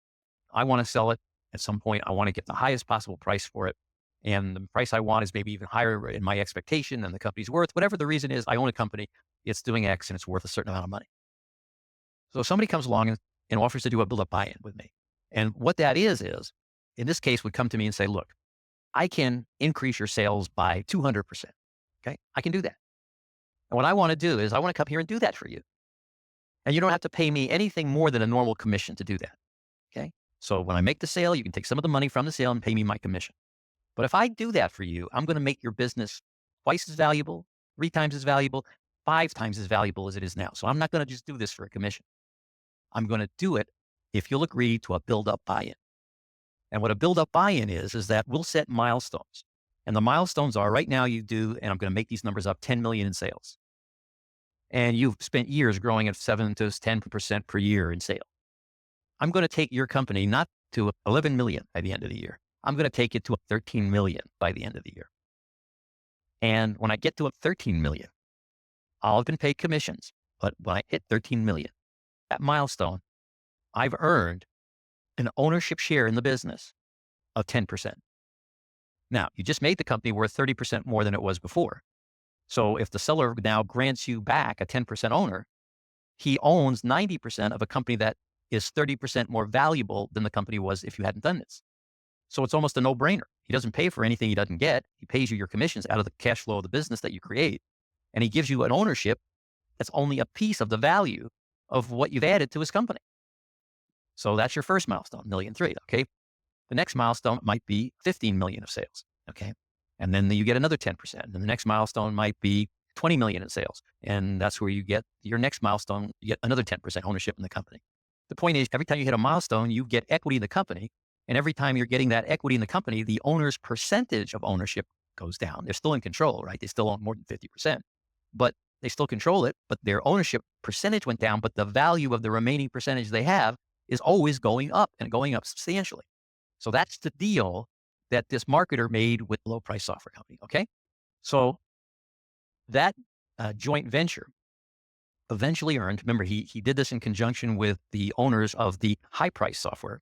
I want to sell it at some point. I want to get the highest possible price for it. And the price I want is maybe even higher in my expectation than the company's worth. Whatever the reason is, I own a company. It's doing X and it's worth a certain amount of money. So somebody comes along and offers to do a build-up buy-in with me. And what that is, in this case, would come to me and say, look, I can increase your sales by 200%. Okay. I can do that. And what I want to do is I want to come here and do that for you. And you don't have to pay me anything more than a normal commission to do that. Okay. So when I make the sale, you can take some of the money from the sale and pay me my commission. But if I do that for you, I'm going to make your business twice as valuable, 3 times as valuable, 5 times as valuable as it is now. So I'm not going to just do this for a commission. I'm going to do it if you'll agree to a build-up buy-in. And what a build-up buy-in is that we'll set milestones. And the milestones are right now you do, and I'm going to make these numbers up, 10 million in sales. And you've spent years growing at 7 to 10% per year in sales. I'm going to take your company not to 11 million by the end of the year. I'm going to take it to 13 million by the end of the year. And when I get to 13 million, I'll have been paid commissions. But when I hit 13 million, that milestone, I've earned an ownership share in the business of 10%. Now, you just made the company worth 30% more than it was before. So if the seller now grants you back a 10% owner, he owns 90% of a company that is 30% more valuable than the company was if you hadn't done this. So it's almost a no-brainer. He doesn't pay for anything he doesn't get. He pays you your commissions out of the cash flow of the business that you create. And he gives you an ownership that's only a piece of the value of what you've added to his company. So that's your first milestone, 1.3 million, okay? The next milestone might be 15 million of sales, okay? And then you get another 10%. And the next milestone might be 20 million in sales. And that's where you get your next milestone, you get another 10% ownership in the company. The point is, every time you hit a milestone, you get equity in the company. And every time you're getting that equity in the company, the owner's percentage of ownership goes down. They're still in control, right? They still own more than 50%, but they still control it, but their ownership percentage went down, but the value of the remaining percentage they have is always going up and going up substantially. So that's the deal that this marketer made with low price software company. Okay. So that joint venture eventually earned, remember, he did this in conjunction with the owners of the high price software,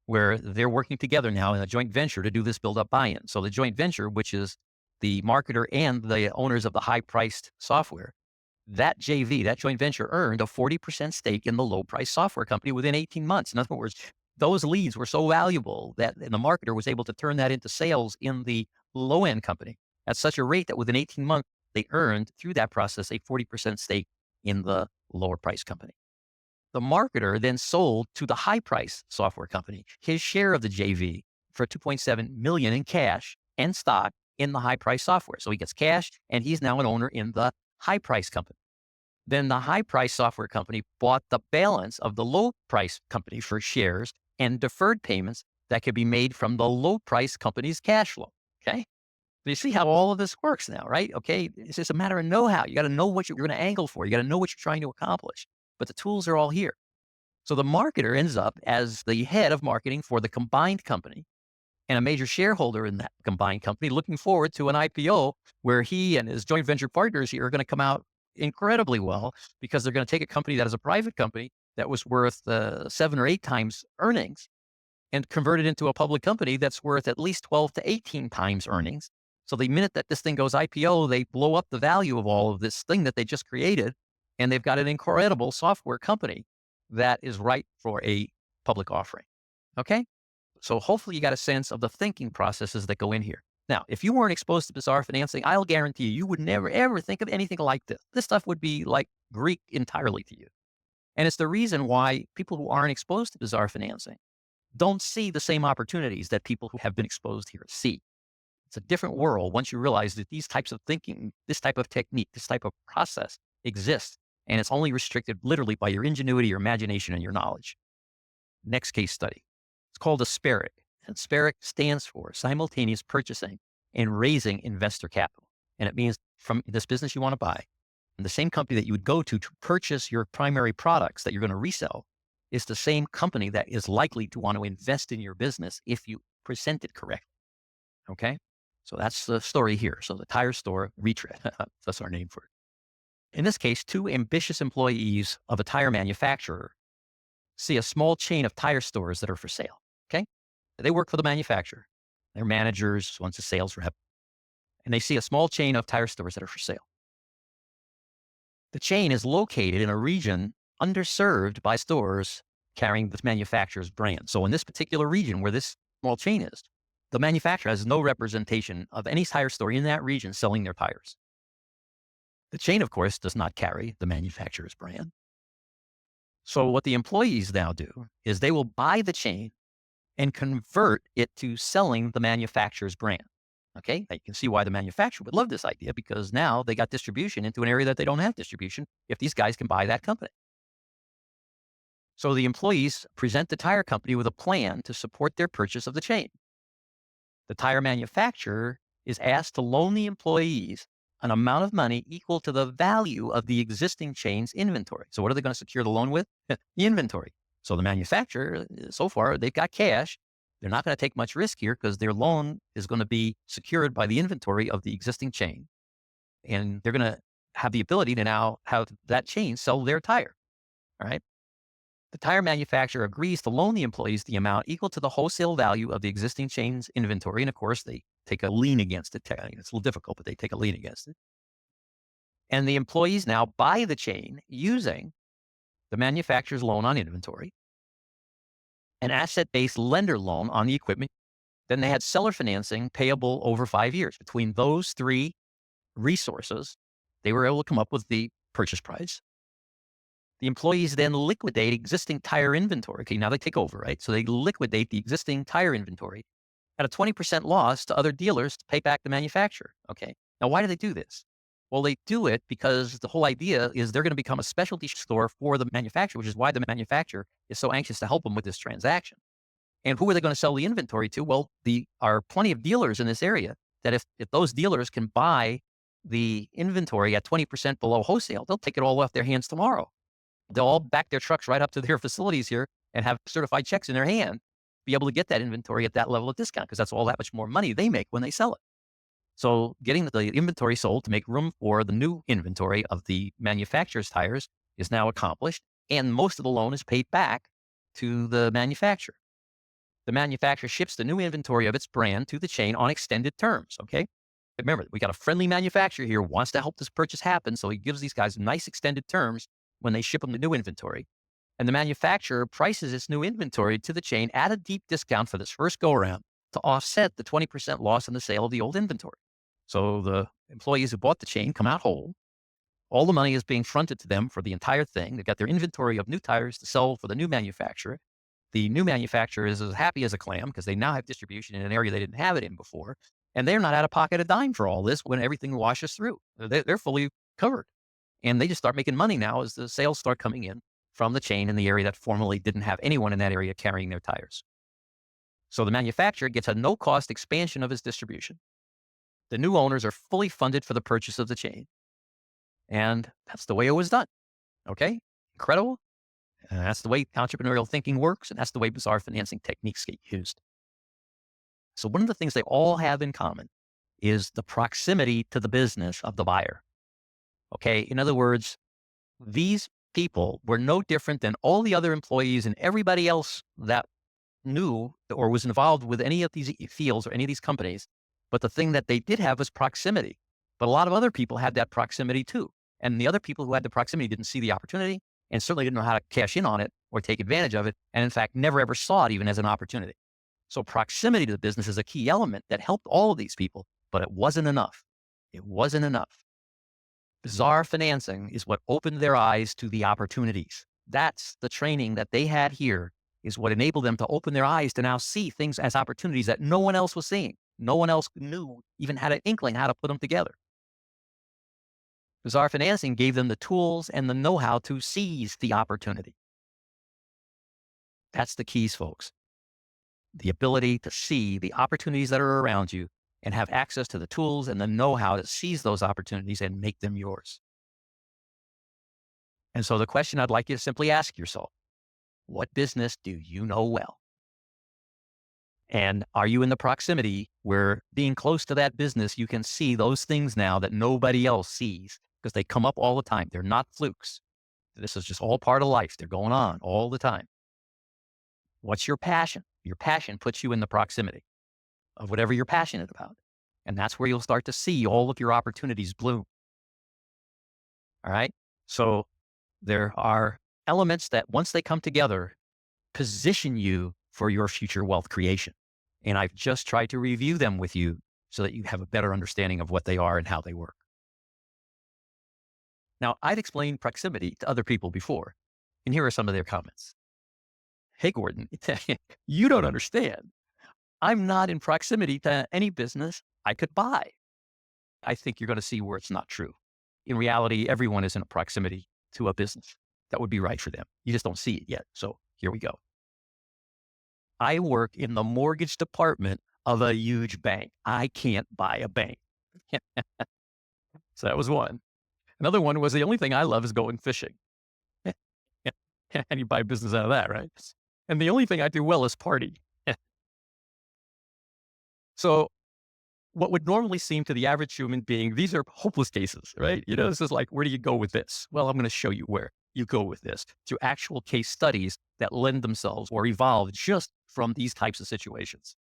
where they're working together now in a joint venture to do this build up buy-in. So the joint venture, which is the marketer and the owners of the high priced software, that JV, that joint venture earned a 40% stake in the low price software company within 18 months. In other words, those leads were so valuable that the marketer was able to turn that into sales in the low end company at such a rate that within 18 months, they earned through that process a 40% stake in the lower price company. The marketer then sold to the high price software company his share of the JV for 2.7 million in cash and stock in the high price software. So he gets cash and he's now an owner in the high price company. Then the high price software company bought the balance of the low price company for shares and deferred payments that could be made from the low price company's cash flow. Okay. So you see how all of this works now, right? Okay. It's just a matter of know-how. You got to know what you're going to angle for. You got to know what you're trying to accomplish, but the tools are all here. So the marketer ends up as the head of marketing for the combined company and a major shareholder in that combined company, looking forward to an IPO where he and his joint venture partners here are going to come out incredibly well, because they're going to take a company that is a private company that was worth 7 or 8 times earnings and convert it into a public company that's worth at least 12 to 18 times earnings. So the minute that this thing goes IPO, they blow up the value of all of this thing that they just created, and they've got an incredible software company that is ripe for a public offering. Okay. So hopefully you got a sense of the thinking processes that go in here. Now, if you weren't exposed to bizarre financing, I'll guarantee you would never, ever think of anything like this. This stuff would be like Greek entirely to you. And it's the reason why people who aren't exposed to bizarre financing don't see the same opportunities that people who have been exposed here see. It's a different world once you realize that these types of thinking, this type of technique, this type of process exists. And it's only restricted literally by your ingenuity, your imagination, and your knowledge. Next case study. It's called a SPARIC. And SPARIC stands for simultaneous purchasing and raising investor capital. And it means from this business you want to buy, and the same company that you would go to purchase your primary products that you're going to resell is the same company that is likely to want to invest in your business if you presented correctly. Okay. So that's the story here. So the tire store retread, that's our name for it. In this case, two ambitious employees of a tire manufacturer see a small chain of tire stores that are for sale. Okay. They work for the manufacturer. They're managers, one's a sales rep, and they see a small chain of tire stores that are for sale. The chain is located in a region underserved by stores carrying this manufacturer's brand. So in this particular region where this small chain is, the manufacturer has no representation of any tire store in that region selling their tires. The chain, of course, does not carry the manufacturer's brand. So what the employees now do is they will buy the chain and convert it to selling the manufacturer's brand. Okay, now you can see why the manufacturer would love this idea, because now they got distribution into an area that they don't have distribution if these guys can buy that company. So the employees present the tire company with a plan to support their purchase of the chain. The tire manufacturer is asked to loan the employees an amount of money equal to the value of the existing chain's inventory. So what are they going to secure the loan with? The inventory. So the manufacturer, so far, they've got cash. They're not going to take much risk here because their loan is going to be secured by the inventory of the existing chain. And they're going to have the ability to now have that chain sell their tire. All right. The tire manufacturer agrees to loan the employees the amount equal to the wholesale value of the existing chain's inventory. And of course, they take a lien against it. It's a little difficult, but they take a lien against it. And the employees now buy the chain using the manufacturer's loan on inventory, an asset-based lender loan on the equipment. Then they had seller financing payable over 5 years. Between those three resources, they were able to come up with the purchase price. The employees then liquidate existing tire inventory. Okay, now they take over, right? So they liquidate the existing tire inventory at a 20% loss to other dealers to pay back the manufacturer. Okay, now why do they do this? Well, they do it because the whole idea is they're going to become a specialty store for the manufacturer, which is why the manufacturer is so anxious to help them with this transaction. And who are they going to sell the inventory to? Well, there are plenty of dealers in this area that if those dealers can buy the inventory at 20% below wholesale, they'll take it all off their hands tomorrow. They'll all back their trucks right up to their facilities here and have certified checks in their hand, be able to get that inventory at that level of discount because that's all that much more money they make when they sell it. So getting the inventory sold to make room for the new inventory of the manufacturer's tires is now accomplished, and most of the loan is paid back to the manufacturer. The manufacturer ships the new inventory of its brand to the chain on extended terms, okay? Remember, we got a friendly manufacturer here who wants to help this purchase happen, so he gives these guys nice extended terms when they ship them the new inventory. And the manufacturer prices its new inventory to the chain at a deep discount for this first go-around to offset the 20% loss in the sale of the old inventory. So the employees who bought the chain come out whole. All the money is being fronted to them for the entire thing. They've got their inventory of new tires to sell for the new manufacturer. The new manufacturer is as happy as a clam because they now have distribution in an area they didn't have it in before. And they're not out of pocket a dime for all this when everything washes through. They're fully covered. And they just start making money now as the sales start coming in from the chain in the area that formerly didn't have anyone in that area carrying their tires. So the manufacturer gets a no-cost expansion of his distribution. The new owners are fully funded for the purchase of the chain. And that's the way it was done. Okay? Incredible. And that's the way entrepreneurial thinking works. And that's the way bizarre financing techniques get used. So one of the things they all have in common is the proximity to the business of the buyer. Okay? In other words, these people were no different than all the other employees and everybody else that knew or was involved with any of these fields or any of these companies. But the thing that they did have was proximity. But a lot of other people had that proximity too. And the other people who had the proximity didn't see the opportunity and certainly didn't know how to cash in on it or take advantage of it. And in fact, never ever saw it even as an opportunity. So proximity to the business is a key element that helped all of these people, but it wasn't enough. It wasn't enough. Bizarre financing is what opened their eyes to the opportunities. That's the training that they had here is what enabled them to open their eyes to now see things as opportunities that no one else was seeing. No one else knew, even had an inkling how to put them together. Bizarre financing gave them the tools and the know-how to seize the opportunity. That's the keys, folks. The ability to see the opportunities that are around you and have access to the tools and the know-how to seize those opportunities and make them yours. And so the question I'd like you to simply ask yourself, what business do you know well? And are you in the proximity where being close to that business, you can see those things now that nobody else sees because they come up all the time. They're not flukes. This is just all part of life. They're going on all the time. What's your passion? Your passion puts you in the proximity of whatever you're passionate about. And that's where you'll start to see all of your opportunities bloom. All right. So there are elements that once they come together, position you for your future wealth creation. And I've just tried to review them with you so that you have a better understanding of what they are and how they work. Now, I've explained proximity to other people before, and here are some of their comments. Hey, Gordon, you don't understand. I'm not in proximity to any business I could buy. I think you're going to see where it's not true. In reality, everyone is in a proximity to a business that would be right for them. You just don't see it yet. So here we go. I work in the mortgage department of a huge bank. I can't buy a bank. So that was one. Another one was the only thing I love is going fishing. And you buy business out of that, right? And the only thing I do well is party. So what would normally seem to the average human being, these are hopeless cases, right? This is like, where do you go with this? Well, I'm going to show you where you go with this through actual case studies that lend themselves or evolve just from these types of situations.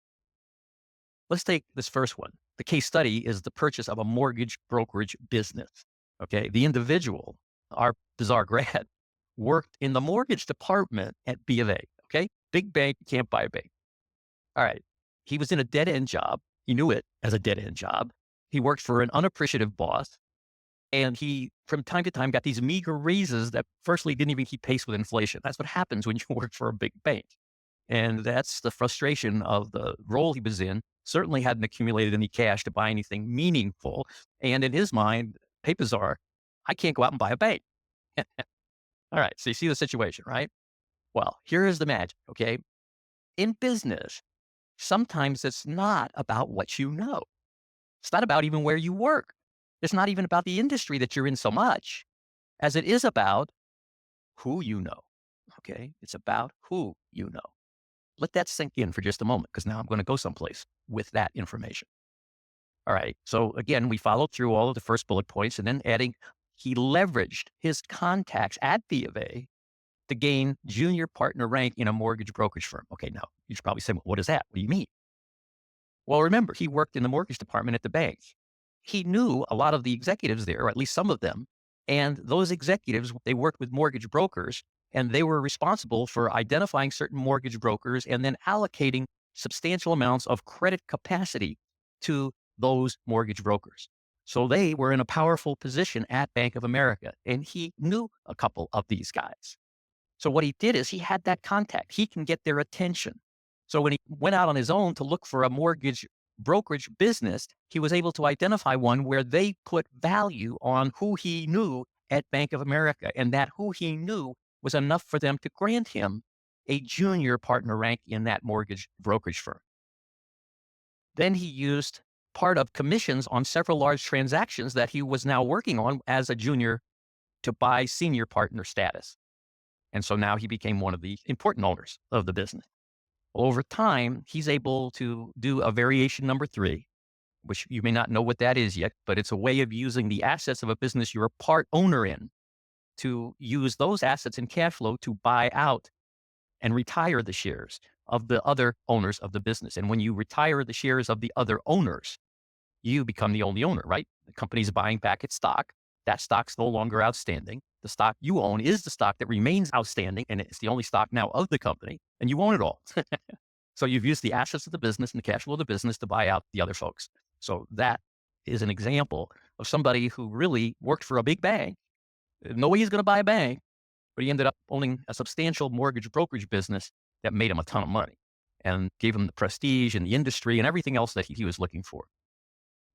Let's take this first one. The case study is the purchase of a mortgage brokerage business. Okay. The individual, our bizarre grad, worked in the mortgage department at B of A. Okay. Big bank, can't buy a bank. All right. He was in a dead end job. He knew it as a dead end job. He worked for an unappreciative boss. And he, from time to time, got these meager raises that firstly didn't even keep pace with inflation. That's what happens when you work for a big bank. And that's the frustration of the role he was in. Certainly hadn't accumulated any cash to buy anything meaningful. And in his mind, hey, bizarre, I can't go out and buy a bank. All right. So you see the situation, right? Well, here is the magic. Okay. In business, sometimes it's not about what you know. It's not about even where you work. It's not even about the industry that you're in so much as it is about who you know. Okay. It's about who you know. Let that sink in for just a moment, because now I'm going to go someplace with that information. All right. So again, we followed through all of the first bullet points and then adding, he leveraged his contacts at B of A to gain junior partner rank in a mortgage brokerage firm. Okay. Now you should probably say, well, what is that? What do you mean? Well, remember, he worked in the mortgage department at the bank. He knew a lot of the executives there, or at least some of them. And those executives, they worked with mortgage brokers, and they were responsible for identifying certain mortgage brokers and then allocating substantial amounts of credit capacity to those mortgage brokers. So they were in a powerful position at Bank of America, and he knew a couple of these guys. So what he did is he had that contact. He can get their attention. So when he went out on his own to look for a mortgage brokerage business, he was able to identify one where they put value on who he knew at Bank of America, and that who he knew was enough for them to grant him a junior partner rank in that mortgage brokerage firm. Then he used part of commissions on several large transactions that he was now working on as a junior to buy senior partner status. And so now he became one of the important owners of the business. Well, over time, he's able to do a variation number 3, which you may not know what that is yet, but it's a way of using the assets of a business you're a part owner in to use those assets and cash flow to buy out and retire the shares of the other owners of the business. And when you retire the shares of the other owners, you become the only owner, right? The company's buying back its stock. That stock's no longer outstanding. The stock you own is the stock that remains outstanding, and it's the only stock now of the company, and you own it all. So you've used the assets of the business and the cash flow of the business to buy out the other folks. So that is an example of somebody who really worked for a big bank. No way he's going to buy a bank, but he ended up owning a substantial mortgage brokerage business that made him a ton of money and gave him the prestige and the industry and everything else that he was looking for.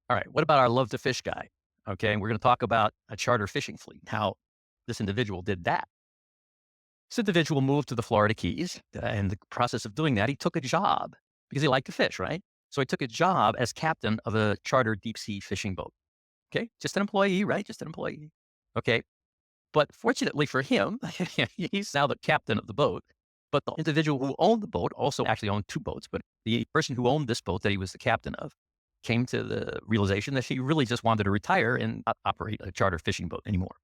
All right. What about our love to fish guy? Okay. We're going to talk about a charter fishing fleet, how this individual did that. This individual moved to the Florida Keys. In the process of doing that, he took a job because he liked to fish, right? So he took a job as captain of a charter deep sea fishing boat. Okay. Just an employee, right? Just an employee. Okay. But fortunately for him, he's now the captain of the boat. But the individual who owned the boat also actually owned two boats. But the person who owned this boat that he was the captain of came to the realization that he really just wanted to retire and not operate a charter fishing boat anymore.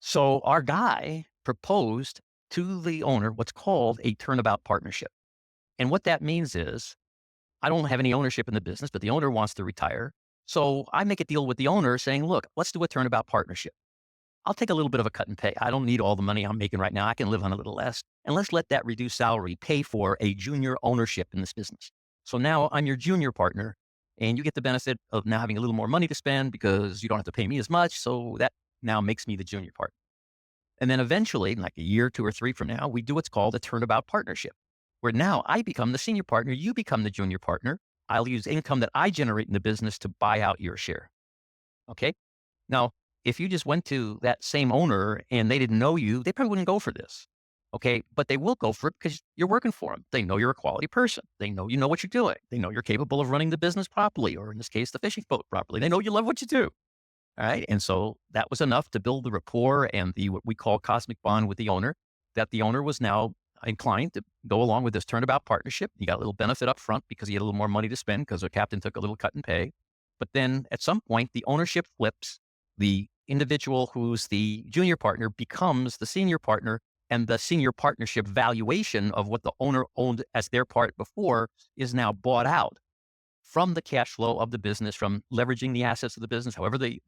So our guy proposed to the owner what's called a turnabout partnership. And what that means is I don't have any ownership in the business, but the owner wants to retire. So I make a deal with the owner saying, look, let's do a turnabout partnership. I'll take a little bit of a cut and pay. I don't need all the money I'm making right now. I can live on a little less. And let's let that reduced salary pay for a junior ownership in this business. So now I'm your junior partner and you get the benefit of now having a little more money to spend because you don't have to pay me as much. So that now makes me the junior partner. And then eventually, like a year, 2 or 3 from now, we do what's called a turnabout partnership, where now I become the senior partner, you become the junior partner. I'll use income that I generate in the business to buy out your share. Okay. Now, if you just went to that same owner and they didn't know you, they probably wouldn't go for this. Okay. But they will go for it because you're working for them. They know you're a quality person. They know you know what you're doing. They know you're capable of running the business properly, or in this case, the fishing boat properly. They know you love what you do. All right. And so that was enough to build the rapport and the what we call cosmic bond with the owner, that the owner was now inclined to go along with this turnabout partnership. He got a little benefit up front because he had a little more money to spend because the captain took a little cut and pay. But then at some point, the ownership flips. The individual who's the junior partner becomes the senior partner, and the senior partnership valuation of what the owner owned as their part before is now bought out from the cash flow of the business, from leveraging the assets of the business. However, the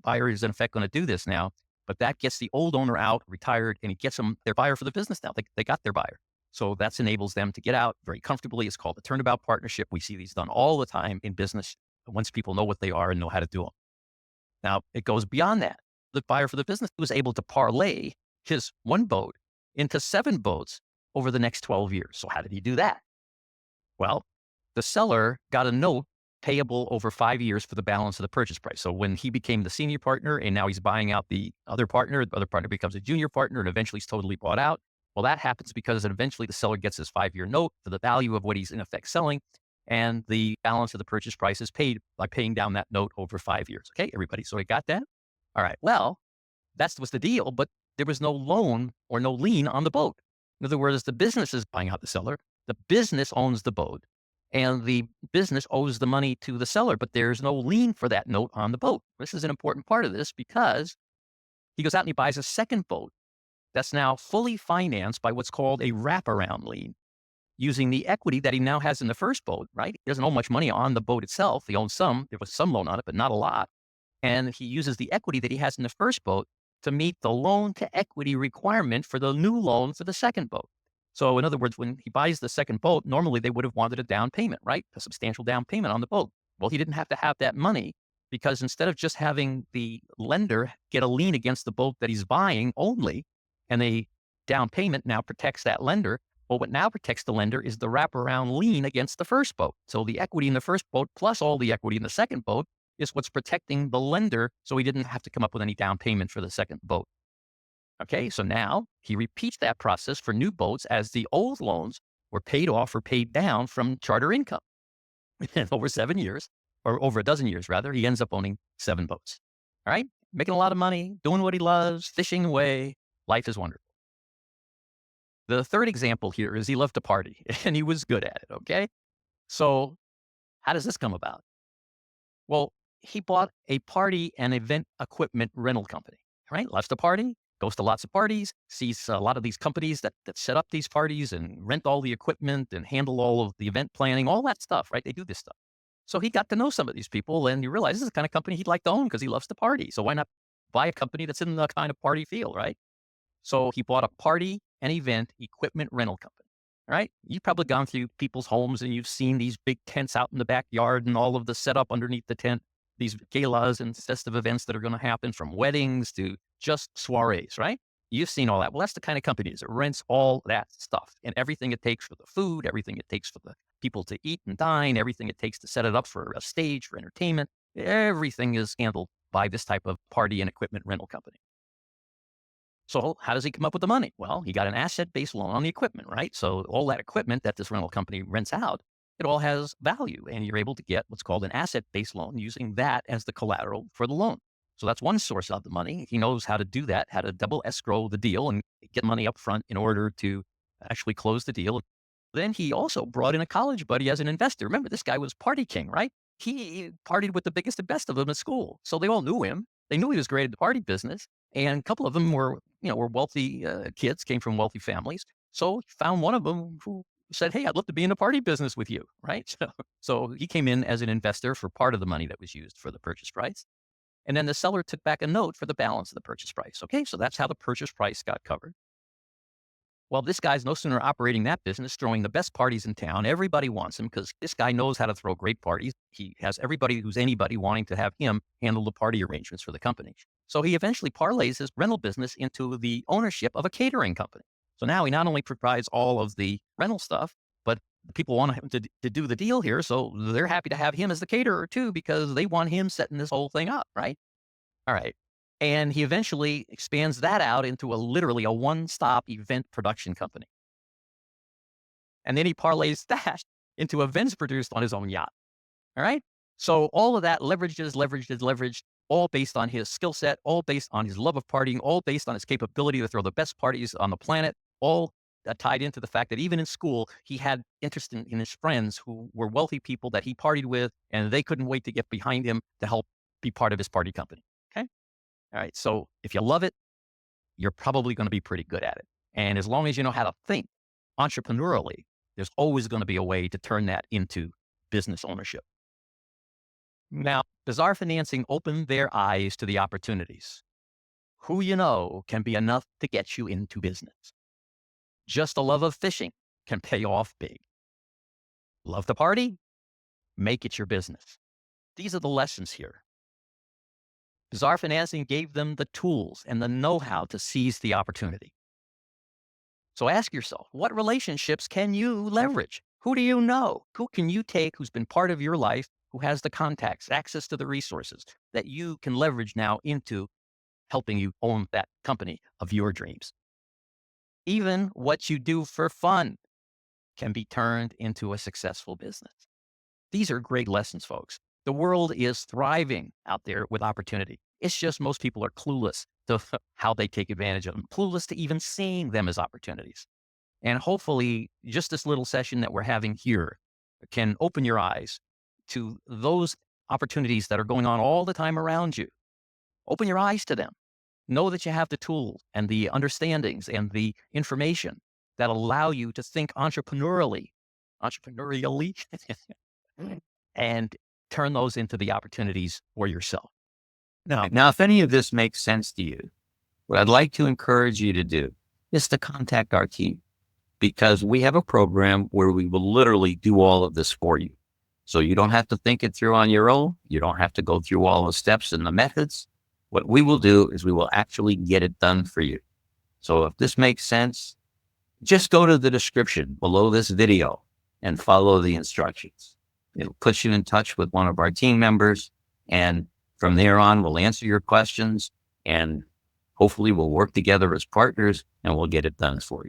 buyer is in effect going to do this now, but that gets the old owner out, retired, and it gets them their buyer for the business now. They got their buyer. So that enables them to get out very comfortably. It's called a turnabout partnership. We see these done all the time in business once people know what they are and know how to do them. Now, it goes beyond that. The buyer for the business was able to parlay his one boat into 7 boats over the next 12 years. So how did he do that? Well, the seller got a note payable over 5 years for the balance of the purchase price. So when he became the senior partner and now he's buying out the other partner becomes a junior partner and eventually he's totally bought out. Well, that happens because eventually the seller gets his 5-year note for the value of what he's in effect selling. And the balance of the purchase price is paid by paying down that note over 5 years. Okay, everybody. So we got that? All right. Well, that was the deal, but there was no loan or no lien on the boat. In other words, the business is buying out the seller. The business owns the boat and the business owes the money to the seller, but there's no lien for that note on the boat. This is an important part of this because he goes out and he buys a second boat that's now fully financed by what's called a wraparound lien, using the equity that he now has in the first boat, right? He doesn't owe much money on the boat itself. He owns some. There was some loan on it, but not a lot. And he uses the equity that he has in the first boat to meet the loan to equity requirement for the new loan for the second boat. So in other words, when he buys the second boat, normally they would have wanted a down payment, right? A substantial down payment on the boat. Well, he didn't have to have that money because instead of just having the lender get a lien against the boat that he's buying only, and the down payment now protects that lender. Well, what now protects the lender is the wraparound lien against the first boat. So the equity in the first boat plus all the equity in the second boat is what's protecting the lender, so he didn't have to come up with any down payment for the second boat. Okay, so now he repeats that process for new boats as the old loans were paid off or paid down from charter income. And over 7 years, or over a dozen years rather, he ends up owning 7 boats. All right, making a lot of money, doing what he loves, fishing away. Life is wonderful. The third example here is he loved to party and he was good at it. Okay, so how does this come about? Well, he bought a party and event equipment rental company, right? Loves to party, goes to lots of parties, sees a lot of these companies that set up these parties and rent all the equipment and handle all of the event planning, all that stuff, right? They do this stuff. So he got to know some of these people and he realized this is the kind of company he'd like to own because he loves to party. So why not buy a company that's in the kind of party field, right? So he bought a party and event equipment rental company. All right. You've probably gone through people's homes and you've seen these big tents out in the backyard and all of the setup underneath the tent, these galas and festive events that are going to happen, from weddings to just soirees, right? You've seen all that. Well, that's the kind of company that rents all that stuff and everything it takes for the food, everything it takes for the people to eat and dine, everything it takes to set it up for a stage, for entertainment. Everything is handled by this type of party and equipment rental company. So how does he come up with the money? Well, he got an asset-based loan on the equipment, right? So all that equipment that this rental company rents out, it all has value, and you're able to get what's called an asset-based loan using that as the collateral for the loan. So that's one source of the money. He knows how to do that, how to double escrow the deal and get money up front in order to actually closed the deal. Then he also brought in a college buddy as an investor. Remember, this guy was party king, right? He partied with the biggest and best of them at school. So they all knew him. They knew he was great at the party business. And a couple of them were wealthy kids, came from wealthy families. So he found one of them who said, "Hey, I'd love to be in the party business with you," right? So he came in as an investor for part of the money that was used for the purchase price. And then the seller took back a note for the balance of the purchase price. Okay, so that's how the purchase price got covered. Well, this guy's no sooner operating that business, throwing the best parties in town. Everybody wants him because this guy knows how to throw great parties. He has everybody who's anybody wanting to have him handle the party arrangements for the company. So he eventually parlays his rental business into the ownership of a catering company. So now he not only provides all of the rental stuff, but the people want him to do the deal here. So they're happy to have him as the caterer too, because they want him setting this whole thing up, right? All right. And he eventually expands that out into literally a one-stop event production company. And then he parlays that into events produced on his own yacht. All right. So all of that leveraged, all based on his skill set, all based on his love of partying, all based on his capability to throw the best parties on the planet, all tied into the fact that even in school, he had interest in his friends who were wealthy people that he partied with, and they couldn't wait to get behind him to help be part of his party company. Okay. All right. So if you love it, you're probably going to be pretty good at it. And as long as you know how to think entrepreneurially, there's always going to be a way to turn that into business ownership. Now, bizarre financing opened their eyes to the opportunities. Who you know can be enough to get you into business. Just a love of fishing can pay off big. Love to party? Make it your business. These are the lessons here. Bizarre financing gave them the tools and the know-how to seize the opportunity. So ask yourself, what relationships can you leverage? Who do you know? Who can you take who's been part of your life, who has the contacts, access to the resources that you can leverage now into helping you own that company of your dreams? Even what you do for fun can be turned into a successful business. These are great lessons, folks. The world is thriving out there with opportunity. It's just most people are clueless to how they take advantage of them, clueless to even seeing them as opportunities. And hopefully, just this little session that we're having here can open your eyes to those opportunities that are going on all the time around you. Open your eyes to them. Know that you have the tools and the understandings and the information that allow you to think entrepreneurially, and turn those into the opportunities for yourself. Now, if any of this makes sense to you, what I'd like to encourage you to do is to contact our team, because we have a program where we will literally do all of this for you. So you don't have to think it through on your own. You don't have to go through all the steps and the methods. What we will do is we will actually get it done for you. So if this makes sense, just go to the description below this video and follow the instructions. It'll put you in touch with one of our team members, and from there on, we'll answer your questions, and hopefully we'll work together as partners, and we'll get it done for